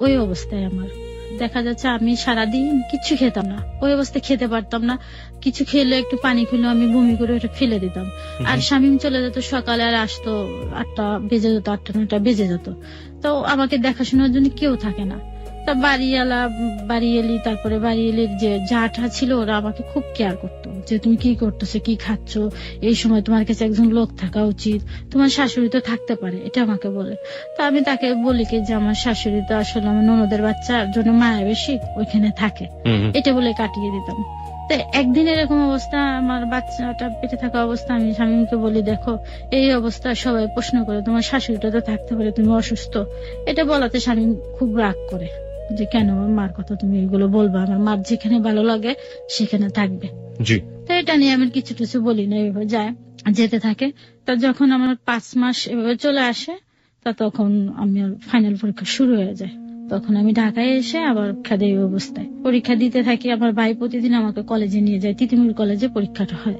ওই অবস্থায় আমার দেখা যাচ্ছে আমি সারাদিন কিছু খেতাম না, ওই অবস্থায় খেতে পারতাম না। কিছু খেলে একটু পানি খেলে আমি বমি করে ওটা ফেলে দিতাম। আর স্বামী চলে যেত সকালে, আর আসতো 8টা বেজে যেত, 8টা-9টা বেজে যেত। তো আমাকে দেখাশোনার জন্য কেউ থাকে না। তা বাড়িয়ালি, তারপরে বাড়িয়ালির যে জাটা ছিল, ওরা আমাকে খুব কেয়ার করতো, যে তুমি কি করতেছো, কি খাচ্ছ, এই সময় তোমার কাছে একজন লোক থাকা উচিত, তোমার শাশুড়ি তো থাকতে পারে, এটা আমাকে বলে। তা আমি তাকে বলি কি যে আমার শাশুড়ি তো আসলে আমার ননদের বাচ্চার জন্য মায়া বেশি, ওইখানে থাকে, এটা বলে কাটিয়ে দিতাম। তো একদিন এরকম অবস্থা, আমার বাচ্চাটা পেটে থাকা অবস্থা, আমি স্বামীকে বলি দেখো এই অবস্থা, সবাই প্রশ্ন করে তোমার শাশুড়িটা তো থাকতে পারে, তুমি অসুস্থ। এটা বলাতে স্বামী খুব রাগ করে যে কেন আমার মার কথা তুমি এগুলো বলবা, আমার মার যেখানে ভালো লাগে সেখানে থাকবে। তো এটা নিয়ে আমি কিছু বলি না, এভাবে যায় যেতে থাকে। তা যখন আমার 5 মাস এভাবে চলে আসে, তা তখন আমার ফাইনাল পরীক্ষা শুরু হয়ে যায়। তখন আমি ঢাকায় এসে আবার এই অবস্থায় পরীক্ষা দিতে থাকি। আমার ভাই প্রতিদিন আমাকে কলেজে নিয়ে যায়, তিতুমির কলেজে পরীক্ষাটা হয়।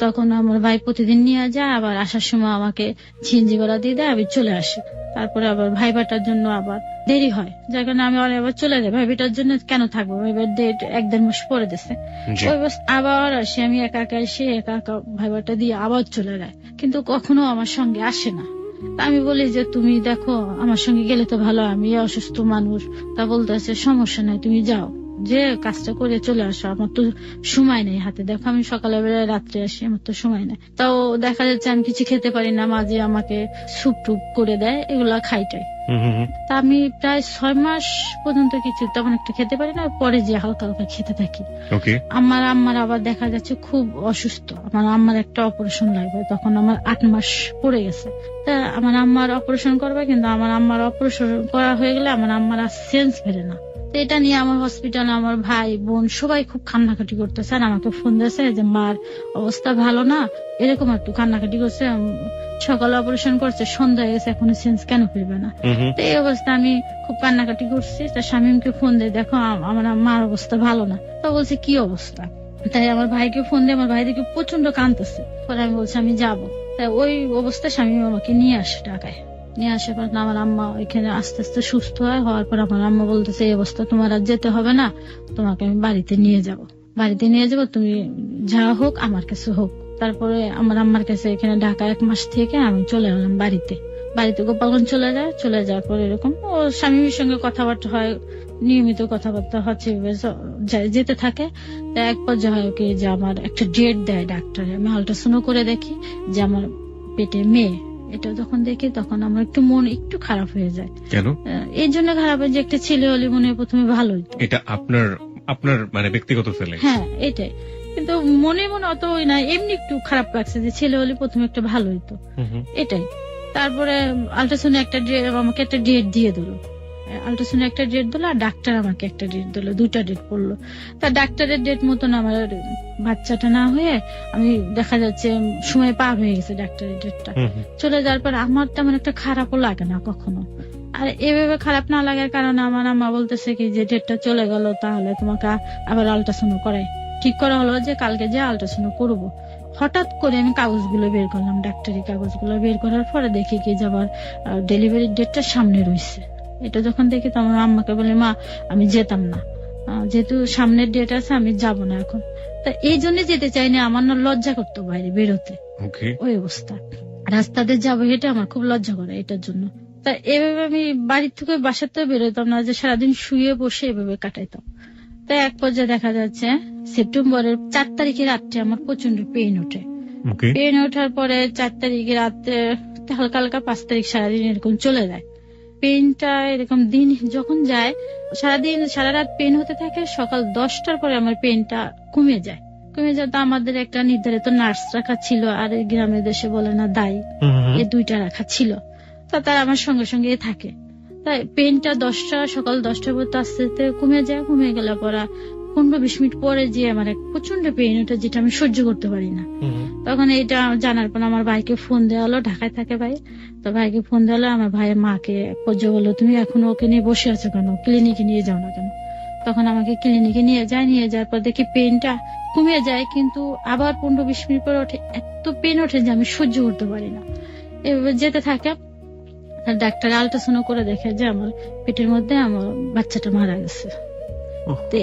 তখন আমার ভাই প্রতিদিন নিয়ে যায়, আবার আসার সময় আমাকে সিএনজি ভাড়া দিয়ে দেয়, আমি চলে আসি। তারপরে আবার ভাইবাটার জন্য আবার দেরি হয়, যার কারণে আমি আবার চলে যাই। ভাইবাটার জন্য কেন থাকবো, ভাইবার ডেট 1-1.5 মাস পরে দিচ্ছে। আবার আসি, আমি একা একা এসে একা ভাইবাটা দিয়ে আবার চলে যায়, কিন্তু কখনো আমার সঙ্গে আসে না। আমি বলি যে তুমি দেখো আমার সঙ্গে গেলে তো ভালো, আমি অসুস্থ মানুষ। তা বলতেছে সমস্যা নাই তুমি যাও। যে কাজটা করে চলে আসো, আমার তো সময় নেই হাতে, দেখো আমি সকালবেলা রাত্রে আসি, আমার তো সময় নেই। তাও দেখা যাচ্ছে আমি কিছু খেতে পারি না, মাঝে আমাকে স্যুপ টুপ করে দেয়, এগুলা খাইটাই। তা আমি প্রায় 6 মাস পর্যন্ত কিছু তেমন একটা খেতে পারি না, পরে যে হালকা হালকা খেতে থাকি। আমার আম্মার আবার দেখা যাচ্ছে খুব অসুস্থ, আমার আম্মার একটা অপারেশন লাগবে, তখন আমার 8 মাস পড়ে গেছে। তা আমার আম্মার অপারেশন করবে, কিন্তু আমার আম্মার অপারেশন করা হয়ে গেলে আমার আম্মার আর সেন্স ফেরে না। তো এটা নিয়ে আমার হসপিটালে আমার ভাই বোন সবাই খুব কান্নাকাটি করতেছে, আর আমাকে ফোন দিয়েছে যে মার অবস্থা ভালো না, এরকম একটু কান্নাকাটি করছে। সকালে অপারেশন করছে, সন্ধ্যা হয়ে গেছে, এখনো সেন্স কেন ফিরবে না। তো এই অবস্থা আমি খুব কান্নাকাটি করছি। তার স্বামীকে ফোন দিয়ে, দেখো আমার মার অবস্থা ভালো না। তো বলছে কি অবস্থা, তাই আমার ভাইকে ফোন দিয়ে, আমার ভাই দেখে প্রচন্ড কাঁদতেছে। পরে আমি বলছি আমি যাবো। তাই ওই অবস্থায় স্বামী আমাকে নিয়ে আসে ঢাকায়। নিয়ে আসে পর আমার আম্মা এখানে আস্তে আস্তে সুস্থ হয়। হওয়ার পর আমার আম্মা বলতেছে এই অবস্থা তোমার আর যেতে হবে না, তোমাকে আমি বাড়িতে নিয়ে যাব, বাড়িতে নিয়ে যাব, তুমি যা হোক আমার কাছে হোক। তারপরে আমার আম্মার কাছে এখানে ঢাকা 1 মাস থেকে আমি চলে এলাম বাড়িতে। গোপালগঞ্জ চলে যাওয়ার পর এরকম ও স্বামীর সঙ্গে কথাবার্তা হয়, নিয়মিত কথাবার্তা হচ্ছে, যেতে থাকে। এক পর্যায়ে হয় কি যে আমার একটা ডেট দেয় ডাক্তার, আমি আল্ট্রাসাউন্ড করে দেখি যে আমার পেটে মেয়ে। এটা যখন দেখি তখন আমার একটু মন একটু খারাপ হয়ে যায়। কেন? এই জন্য খারাপ হয় যে একটা ছেলে হলে মনে প্রথমে ভালো হইতো। এটা আপনার মানে ব্যক্তিগত ফিলিংস? হ্যাঁ এটাই, কিন্তু মনে অত না, এমনি একটু খারাপ লাগছে যে ছেলে হলে প্রথমে একটা ভালো হইতো, এটাই। তারপরে আল্ট্রাসাউন্ড আমাকে একটা ডেট দিয়ে দিল, আল্ট্রাসাউন্ড একটা ডেট দিল, আর ডাক্তার আমাকে একটা ডেট দিল, 2টা ডেট পড়লো। তা ডাক্তারের ডেট মতন আমার বাচ্চাটা না হয়ে আমি দেখা যাচ্ছে সময় পার হয়ে গেছে, ডাক্তারের ডেটটা চলে যাওয়ার পর আমার তেমন একটা খারাপও লাগে না কখনো। আর এভাবে খারাপ না লাগার কারণে আমার আম্মা বলতেছে কি যে ডেটটা চলে গেল, তাহলে তোমাকে আবার আল্ট্রাসাউন্ড করাই। ঠিক করা হলো যে কালকে যে আল্ট্রাসাউন্ড করবো। হঠাৎ করে আমি কাগজগুলো বের করলাম, ডাক্তারি কাগজগুলো বের করার পরে দেখি কি যে আবার ডেলিভারির ডেটটা সামনে রয়েছে। এটা যখন দেখি তো আমার আম্মাকে বলি মা আমি যেতাম না, যেহেতু সামনের ডেট আছে আমি যাব না এখন। তা এই জন্য যেতে চাইনি, আমার না লজ্জা করতো বাইরে বেরোতে, ওই অবস্থা। রাস্তাতে যাবো এটা আমার খুব লজ্জা করে এটার জন্য। তা এভাবে আমি বাড়ির থেকে বাসাতে বেরোতাম না, যে সারাদিন শুয়ে বসে এভাবে কাটাইতাম। তাই এক পর্যায়ে দেখা যাচ্ছে সেপ্টেম্বরের 4 তারিখে রাত্রে আমার প্রচন্ড পেইন ওঠে। পেইন ওঠার পরে 4 তারিখে রাত্রে হালকা হালকা 5 তারিখ সারাদিন এরকম চলে যায়। পেইনটা এরকম দিন যখন যায়, সারাদিন সারা রাত পেইন হতে থাকে, সকাল 10টার পরে আমার পেইনটা কমে যায়। তো আমাদের একটা নির্ধারিত নার্স রাখা ছিল, আর গ্রামের দেশে বলে না দায়ী, এই 2টা রাখা ছিল। তা তারা আমার সঙ্গে সঙ্গে থাকে। তাই পেইনটা সকাল 10টা পর্যন্ত আস্তে আস্তে কমে যায়। কমে গেলে পরে 15-20 মিনিট পরে যে আমার এক প্রচন্ড পেইন ওটা, যেটা আমি সহ্য করতে পারি না। তখন এটা জানার পর আমার ভাইকে ফোন দেওয়া হলো, ঢাকায় থাকে ভাই। তো ভাইকে ফোন দেওয়া হলো, আমার ভাইয়ের মাকে পর্যায়ে বললো তুমি এখন ওকে নিয়ে বসে আছো কেন, ক্লিনিকে নিয়ে যাও না কেন। তখন আমাকে ক্লিনিকে নিয়ে যাওয়ার পর দেখি পেইনটা কমে যায়, কিন্তু আবার 15-20 মিনিট পর ওঠে, এত পেইন ওঠে যে আমি সহ্য করতে পারি না। এভাবে যেতে থাকে। ডাক্তার আল্ট্রাসাউন্ড করে দেখে যে আমার পেটের মধ্যে আমার বাচ্চাটা মারা গেছে। তো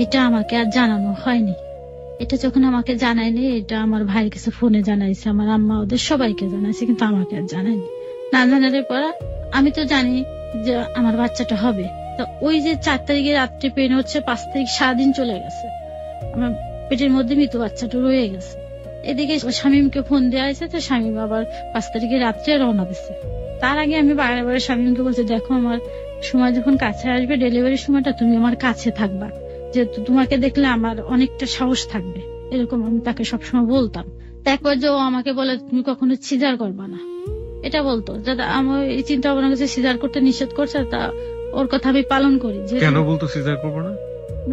এটা আমাকে আর জানানো হয়নি। এটা যখন আমাকে জানায়নি, এটা আমার ভাইয়ের কাছে ফোনে জানাইছে, আমার আম্মা ওদের সবাইকে জানাইছে, কিন্তু আমাকে আর জানায়নি। না জানার পর আমি তো জানি যে আমার বাচ্চাটা হবে। তো ওই যে 4 তারিখে রাত্রে পেন হচ্ছে, 5 তারিখ সারাদিন চলে গেছে, আমার পেটের মধ্যে মৃত বাচ্চাটা রয়ে গেছে। এদিকে স্বামীকে ফোন দেওয়া হয়েছে, তো স্বামী আবার 5 তারিখে রাত্রে রওনা দিচ্ছে। তার আগে আমি বারে স্বামীকে বলছি দেখো আমার সময় যখন কাছে আসবে, ডেলিভারির সময়টা তুমি আমার কাছে থাকবা, যেহেতু তোমাকে দেখলে আমার অনেকটা সাহস থাকবে, এরকম আমি তাকে সবসময় বলতাম। একবার যে ও আমাকে বলে তুমি কখনো সিজার করবা না, এটা বলতো। যাতে আমার এই চিন্তা ভাবনা করছে সিজার করতে নিষেধ করছে, তা ওর কথা আমি পালন করি। কেন বলতো সিজার করবো না?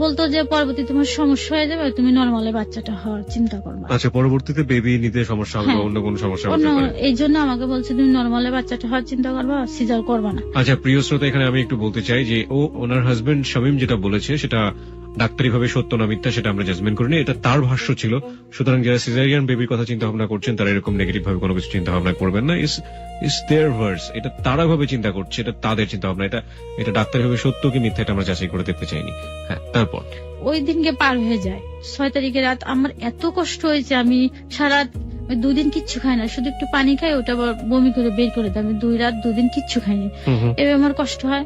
বলতো যে পরবর্তী তোমার সমস্যা হয়ে যাবে, তুমি নরমালে বাচ্চাটা হওয়ার চিন্তা করবা। আচ্ছা, পরবর্তীতে বেবি নিতে সমস্যা হবে, অন্য কোনো সমস্যা হতে পারে, এই জন্য আমাকে বলছে তুমি নরমালে বাচ্চাটা হওয়ার চিন্তা করবা, সিজার করবা না। আচ্ছা প্রিয় শ্রোতা, এখানে আমি একটু বলতে চাই যে ওনার হাজবেন্ড শামীম যেটা বলেছে সেটা ডাক্তারি ভাবে সত্য না মিথ্যা সেটা আমরা জাজমেন্ট করিনি, এটা তার ভাষ্য ছিল। সুতরাং যারা সিজারিয়ান বেবির কথা চিন্তা ভাবনা করছেন তারা এরকম নেগেটিভ ভাবে কোনো কিছু চিন্তা ভাবনা করবেন না। ইস দেয়ার ভার্স, এটা তারা ভাবে চিন্তা করছে, এটা তাদের চিন্তা ভাবনা, এটা ডাক্তারি ভাবে সত্য কি মিথ্যা এটা আমরা যাচাই করে দেখতে চাইনি। হ্যাঁ, তারপর ওই দিনকে পার হয়ে যায় 6 তারিখের রাত। আমার এত কষ্ট হয়েছে, আমি সারা 2 দিন কিচ্ছু খাই না, শুধু একটু পানি খাই, ওটা বমি করে বের করে দেয়। আমি 2 রাত 2 দিন কিচ্ছু খাইনি, এবার আমার কষ্ট হয়।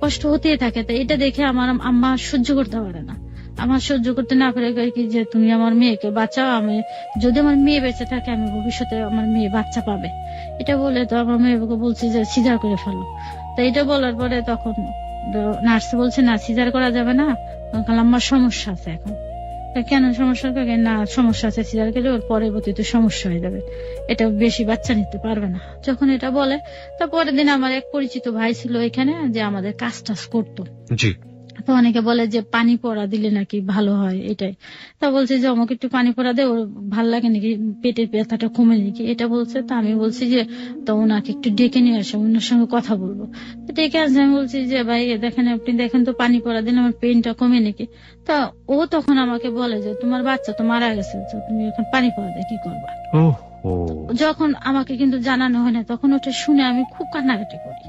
কষ্ট হতেই থাকে। তো এটা দেখে আমার আম্মা সহ্য করতে পারে না। আমার সহ্য করতে না পারে কি যে তুমি আমার মেয়েকে বাঁচাও, আমি যদি আমার মেয়ে বেঁচে থাকে আমি ভবিষ্যতে আমার মেয়ে বাচ্চা পাবে। এটা বলে তো আমার মেয়েকে বলছি যে সিজার করে ফেলো। তো এটা বলার পরে তখন নার্স বলছে না সিজার করা যাবে না, আমার সমস্যা আছে এখন। কেন সমস্যা? না সমস্যা আছে, সিজার করলে ওর পরবর্তীতে সমস্যা হয়ে যাবে, এটা বেশি বাচ্চা নিতে পারবে না। যখন এটা বলে তারপরের দিন আমার এক পরিচিত ভাই ছিল এখানে যে আমাদের কাজ টাজ করতো। জি। তো অনেকে বলে যে পানি পড়া দিলে নাকি ভালো হয়, এটাই। তা বলছে যে আমাকে একটু পানি পড়া দে, ওর ভালো লাগে নাকি, পেটের ব্যথাটা কমে নাকি, এটা বলছে। তা আমি বলছি যে তো ওনাকে একটু ডেকে নিয়ে আসো, ওনার সঙ্গে কথা বলবো। ডেকে আসে, আমি বলছি যে ভাই দেখেন, আপনি দেখেন তো পানি পড়া দিলে আমার পেনটা কমে নাকি। তা ও তখন আমাকে বলে যে তোমার বাচ্চা তো মারা গেছে, তো তুমি এখন পানি পড়া দিয়ে কি করবা। যখন আমাকে কিন্তু জানানো হয় না, তখন ওটা শুনে আমি খুব কান্নাকাটি করি,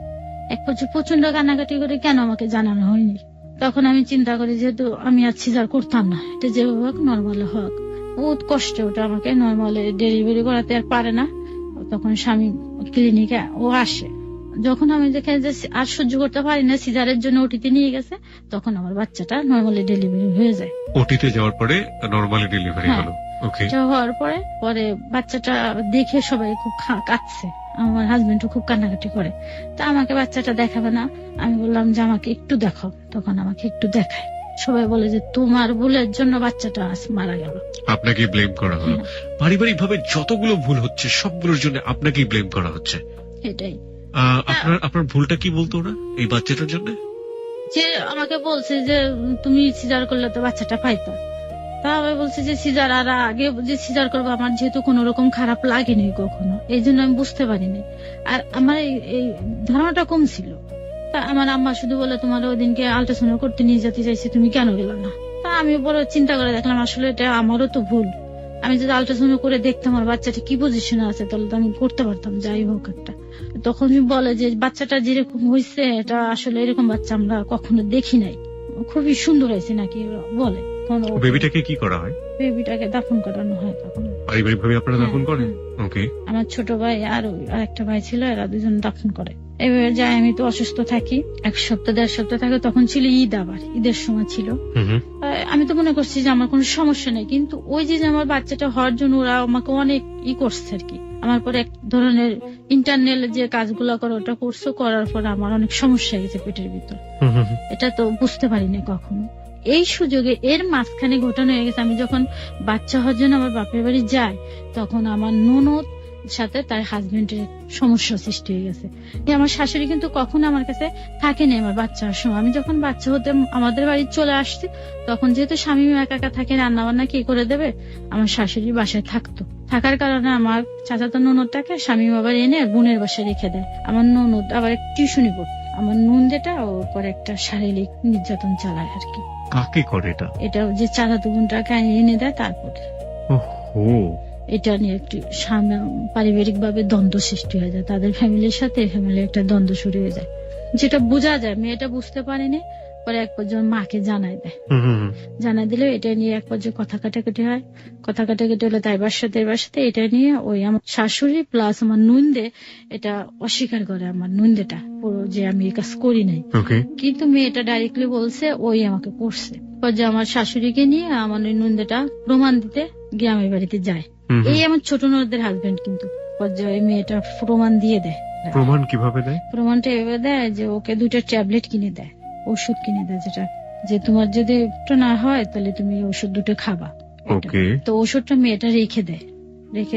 এক পর্যায়ে প্রচন্ড কান্নাকাটি করি, কেন আমাকে জানানো হয়নি। তখন আমি চিন্তা করি যেহেতু আমি আর সিজার করতাম না, এটা যেভাবে হোক নর্মাল হোক। বহুত কষ্টে ওটা আমাকে নর্মালে ডেলিভারি করাতে আর পারে না। তখন স্বামী ক্লিনিকে ও আসে, যখন আমি দেখে যে আর সহ্য করতে পারি না, সিজারের জন্য ওটিতে নিয়ে গেছে, তখন আমার বাচ্চাটা নর্মালি ডেলিভারি হয়ে যায়। ওটিতে যাওয়ার পরে নরমালি ডেলিভারি হলো। ওকে। হওয়ার পরে বাচ্চাটা দেখে সবাই খুব কাঁদছে, আমার হাজবেন্ডও খুব কান্নাকাটি করে। তা আমাকে বাচ্চাটা দেখাবে না, আমি বললাম যে আমাকে একটু দেখাও। তখন আমাকে একটু দেখায়, সবাই বলে যে তোমার ভুলের জন্য বাচ্চাটা আজ মারা গেল, আপনাকে ব্লেম করা হলো। পারিবারিক ভাবে যতগুলো ভুল হচ্ছে সবগুলোর জন্য আপনাকেই ব্লেম করা হচ্ছে। এটাই। আপনার ভুলটা কি বলতো ওরা এই বাচ্চাটার জন্য? যে আমাকে বলছে যে তুমি সিজার করলে তো বাচ্চাটা পাইতা। তা আমি বলছি যে সিজার আর আগে যে সিজার করবো, আমার যেহেতু কোন রকম খারাপ লাগেনি কখনো, এই জন্য আমি বুঝতে পারিনি। আর আমার এই ধারণাটা কম ছিল। তা আমার আম্মা শুধু বলে তোমার ওই দিনকে আল্ট্রাসাউন্ড করতে নিয়ে যেতে চাইছি, তুমি কেন গেল না। তা আমি বড় চিন্তা করে দেখলাম আসলে এটা আমারও তো ভুল। আমি যদি আল্ট্রাসাউন্ড করে দেখতাম আমার বাচ্চাটা কি পজিশনে আছে, তাহলে তো আমি করতে পারতাম যাই হোক একটা। তখন বলে যে বাচ্চাটা যেরকম হয়েছে এটা আসলে এরকম বাচ্চা আমরা কখনো দেখি নাই, খুবই সুন্দর হয়েছে নাকি বলে। বেবিটাকে কি করা হয়? বেবিটাকে দাফন করানো হয়। তখন পারিবারিক ভাবে আপনারা দাফন করেন? ওকে। আমার ছোট ভাই আর একটা ভাই ছিল, এরা দুজন দাফন করে। এভাবে যাই, আমি তো অসুস্থ থাকি, 1 সপ্তাহ 1.5 সপ্তাহ থাকে। তখন ছিল ঈদ, আবার ঈদের সময় ছিল। আমি তো মনে করছি যে আমার কোনো সমস্যা নেই, কিন্তু ওই যে আমার বাচ্চাটা হওয়ার জন্য ওরা আমাকে অনেক করছে আর কি। আমার পরে এক ধরনের ইন্টারনাল যে কাজগুলো করে ওটা করছে, করার পর আমার অনেক সমস্যা হয়ে গেছে পেটের ভিতর। এটা তো বুঝতে পারিনি কখনো। এই সুযোগে এর মাঝখানে ঘটনা হয়ে গেছে, আমি যখন বাচ্চা হওয়ার জন্য আমার বাপের বাড়ি যাই, তখন আমার ননদ সাথে তার হাজবেন্ডের সমস্যা সৃষ্টি হয়ে গেছে। আমার শাশুড়ি কিন্তু কখনো আমার কাছে থাকেনি আমার বাচ্চা হওয়ার সময়। আমি যখন বাচ্চা হতে আমাদের বাড়ি চলে আসছি, তখন যেহেতু স্বামী একা একা থাকে, রান্না বান্না কে করে দেবে, আমার শাশুড়ি বাসায় থাকতো। থাকার কারণে আমার চাচাতো ননদটাকে স্বামী আবার এনে বোনের বাসায় রেখে দেয়। আমার ননদ আবার টিউশনি পড়তো। আমার নুন যেটা ওর পর একটা শারীরিক নির্যাতন চালায় আর কি। কাকে করে এটা? এটা যে চাচাতো বোনটাকে এনে দেয়, তারপরে এটা নিয়ে একটু পারিবারিক ভাবে দ্বন্দ্ব সৃষ্টি হয়ে যায়, তাদের ফ্যামিলির সাথে ফ্যামিলির একটা দ্বন্দ্ব শুরু হয়ে যায়, যেটা বোঝা যায়। মেয়েটা বুঝতে পারেনি, পরে এক পর্যায়ে মাকে জানাই দেয়। জানাই দিলে এটা নিয়ে এক পর্যায়ে কথা কাটাকাটি হয়। কথা কাটাকাটি হলে তাই বাসাতে এটা নিয়ে ওই আমার শাশুড়ি প্লাস আমার নুনদে এটা অস্বীকার করে, আমার নুনদেটা পুরো যে আমি এই কাজ করি নাই। কিন্তু মেয়েটা ডাইরেক্টলি বলছে ওই আমাকে করছে। পর্যায়ে আমার শাশুড়িকে নিয়ে আমার ওই নুনদেটা প্রমাণ দিতে গ্রামের বাড়িতে যায়। এই আমার ছোট ননদের হাজবেন্ড, কিন্তু পর্যায়ে মেয়েটা প্রমাণ দিয়ে দেয়। প্রমাণ কিভাবে দেয়? প্রমাণটা এভাবে দেয় যে ওকে 2টা ট্যাবলেট কিনে দেয়, ওষুধ কিনে দেয়, যেটা যে তোমার যদি একটু না হয় তাহলে তুমি ওষুধ 2টো খাবা। তো ওষুধটা মেয়েটা রেখে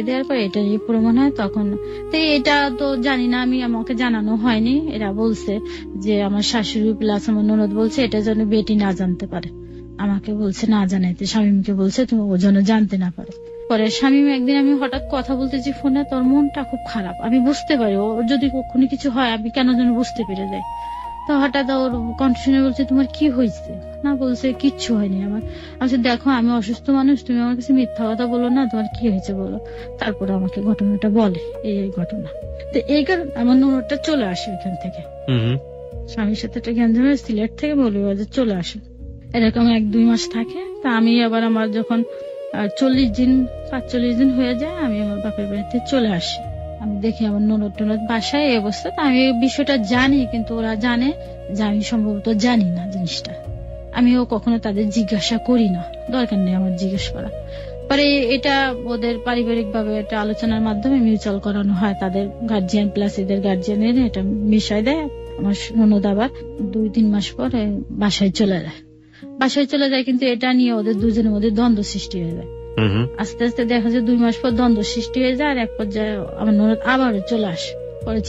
দেওয়ার পর এটা নিয়ে প্রমাণ হয়। তখন তো এটা তো জানি না আমি, আমাকে জানানো হয়নি। এরা বলছে যে আমার শাশুড়ি প্লাস আমার ননদ বলছে এটা যেন বেটি না জানতে পারে, আমাকে বলছে না জানাইতে, স্বামীকে বলছে তুমি ও যেন জানতে না পারে। পরে স্বামী একদিন আমি হঠাৎ কথা বলতেছি ফোনে, তোর মনটা খুব খারাপ, আমি বুঝতে পারি ও যদি কখনো কিছু হয় আমি কেন যেন বুঝতে পেরে যাই। তো হঠাৎ ওর কণ্ঠে বলছে তোমার কি হয়েছে? না বলছে কিচ্ছু হয়নি আমার। আচ্ছা দেখো আমি অসুস্থ মানুষ, তুমি আমার কাছে মিথ্যা কথা বলো না, তোমার কি হয়েছে বলো। তারপরে আমাকে ঘটনাটা বলে, এই ঘটনা। তো এই কারণে আমার ননদটা চলে আসে ওইখান থেকে, স্বামীর সাথে একটা জ্ঞান ধরে সিলেট থেকে মৌলভীবাজার চলে আসে। এরকম 1-2 মাস থাকে। তা আমি আবার আমার যখন 40 দিন 45 দিন হয়ে যায়, আমি আমার বাপের বাড়িতে চলে আসি। আমি দেখি আমার ননদ টনদ বাসায় এই অবস্থা। তা আমি এই বিষয়টা জানি, কিন্তু ওরা জানে যে আমি সম্ভবত জানি না জিনিসটা। আমিও কখনো তাদের জিজ্ঞাসা করি না, দরকার নেই আমার জিজ্ঞেস করা। পরে এটা ওদের পারিবারিক ভাবে একটা আলোচনার মাধ্যমে মিউচুয়াল করানো হয়, তাদের গার্জিয়ান প্লাস এদের গার্জিয়ানের এটা মিশাই দেয়। আমার ননদ আবার 2-3 মাস পরে বাসায় চলে যায়, কিন্তু এটা নিয়ে ওদের দুজনের মধ্যে দ্বন্দ্ব সৃষ্টি হয়ে যায়। আস্তে আস্তে দেখা যায় 2 মাস পর দ্বন্দ্ব সৃষ্টি হয়ে যায়, আর এক পর্যায়ে আমার ননদ আবারও চলে আসে। পরে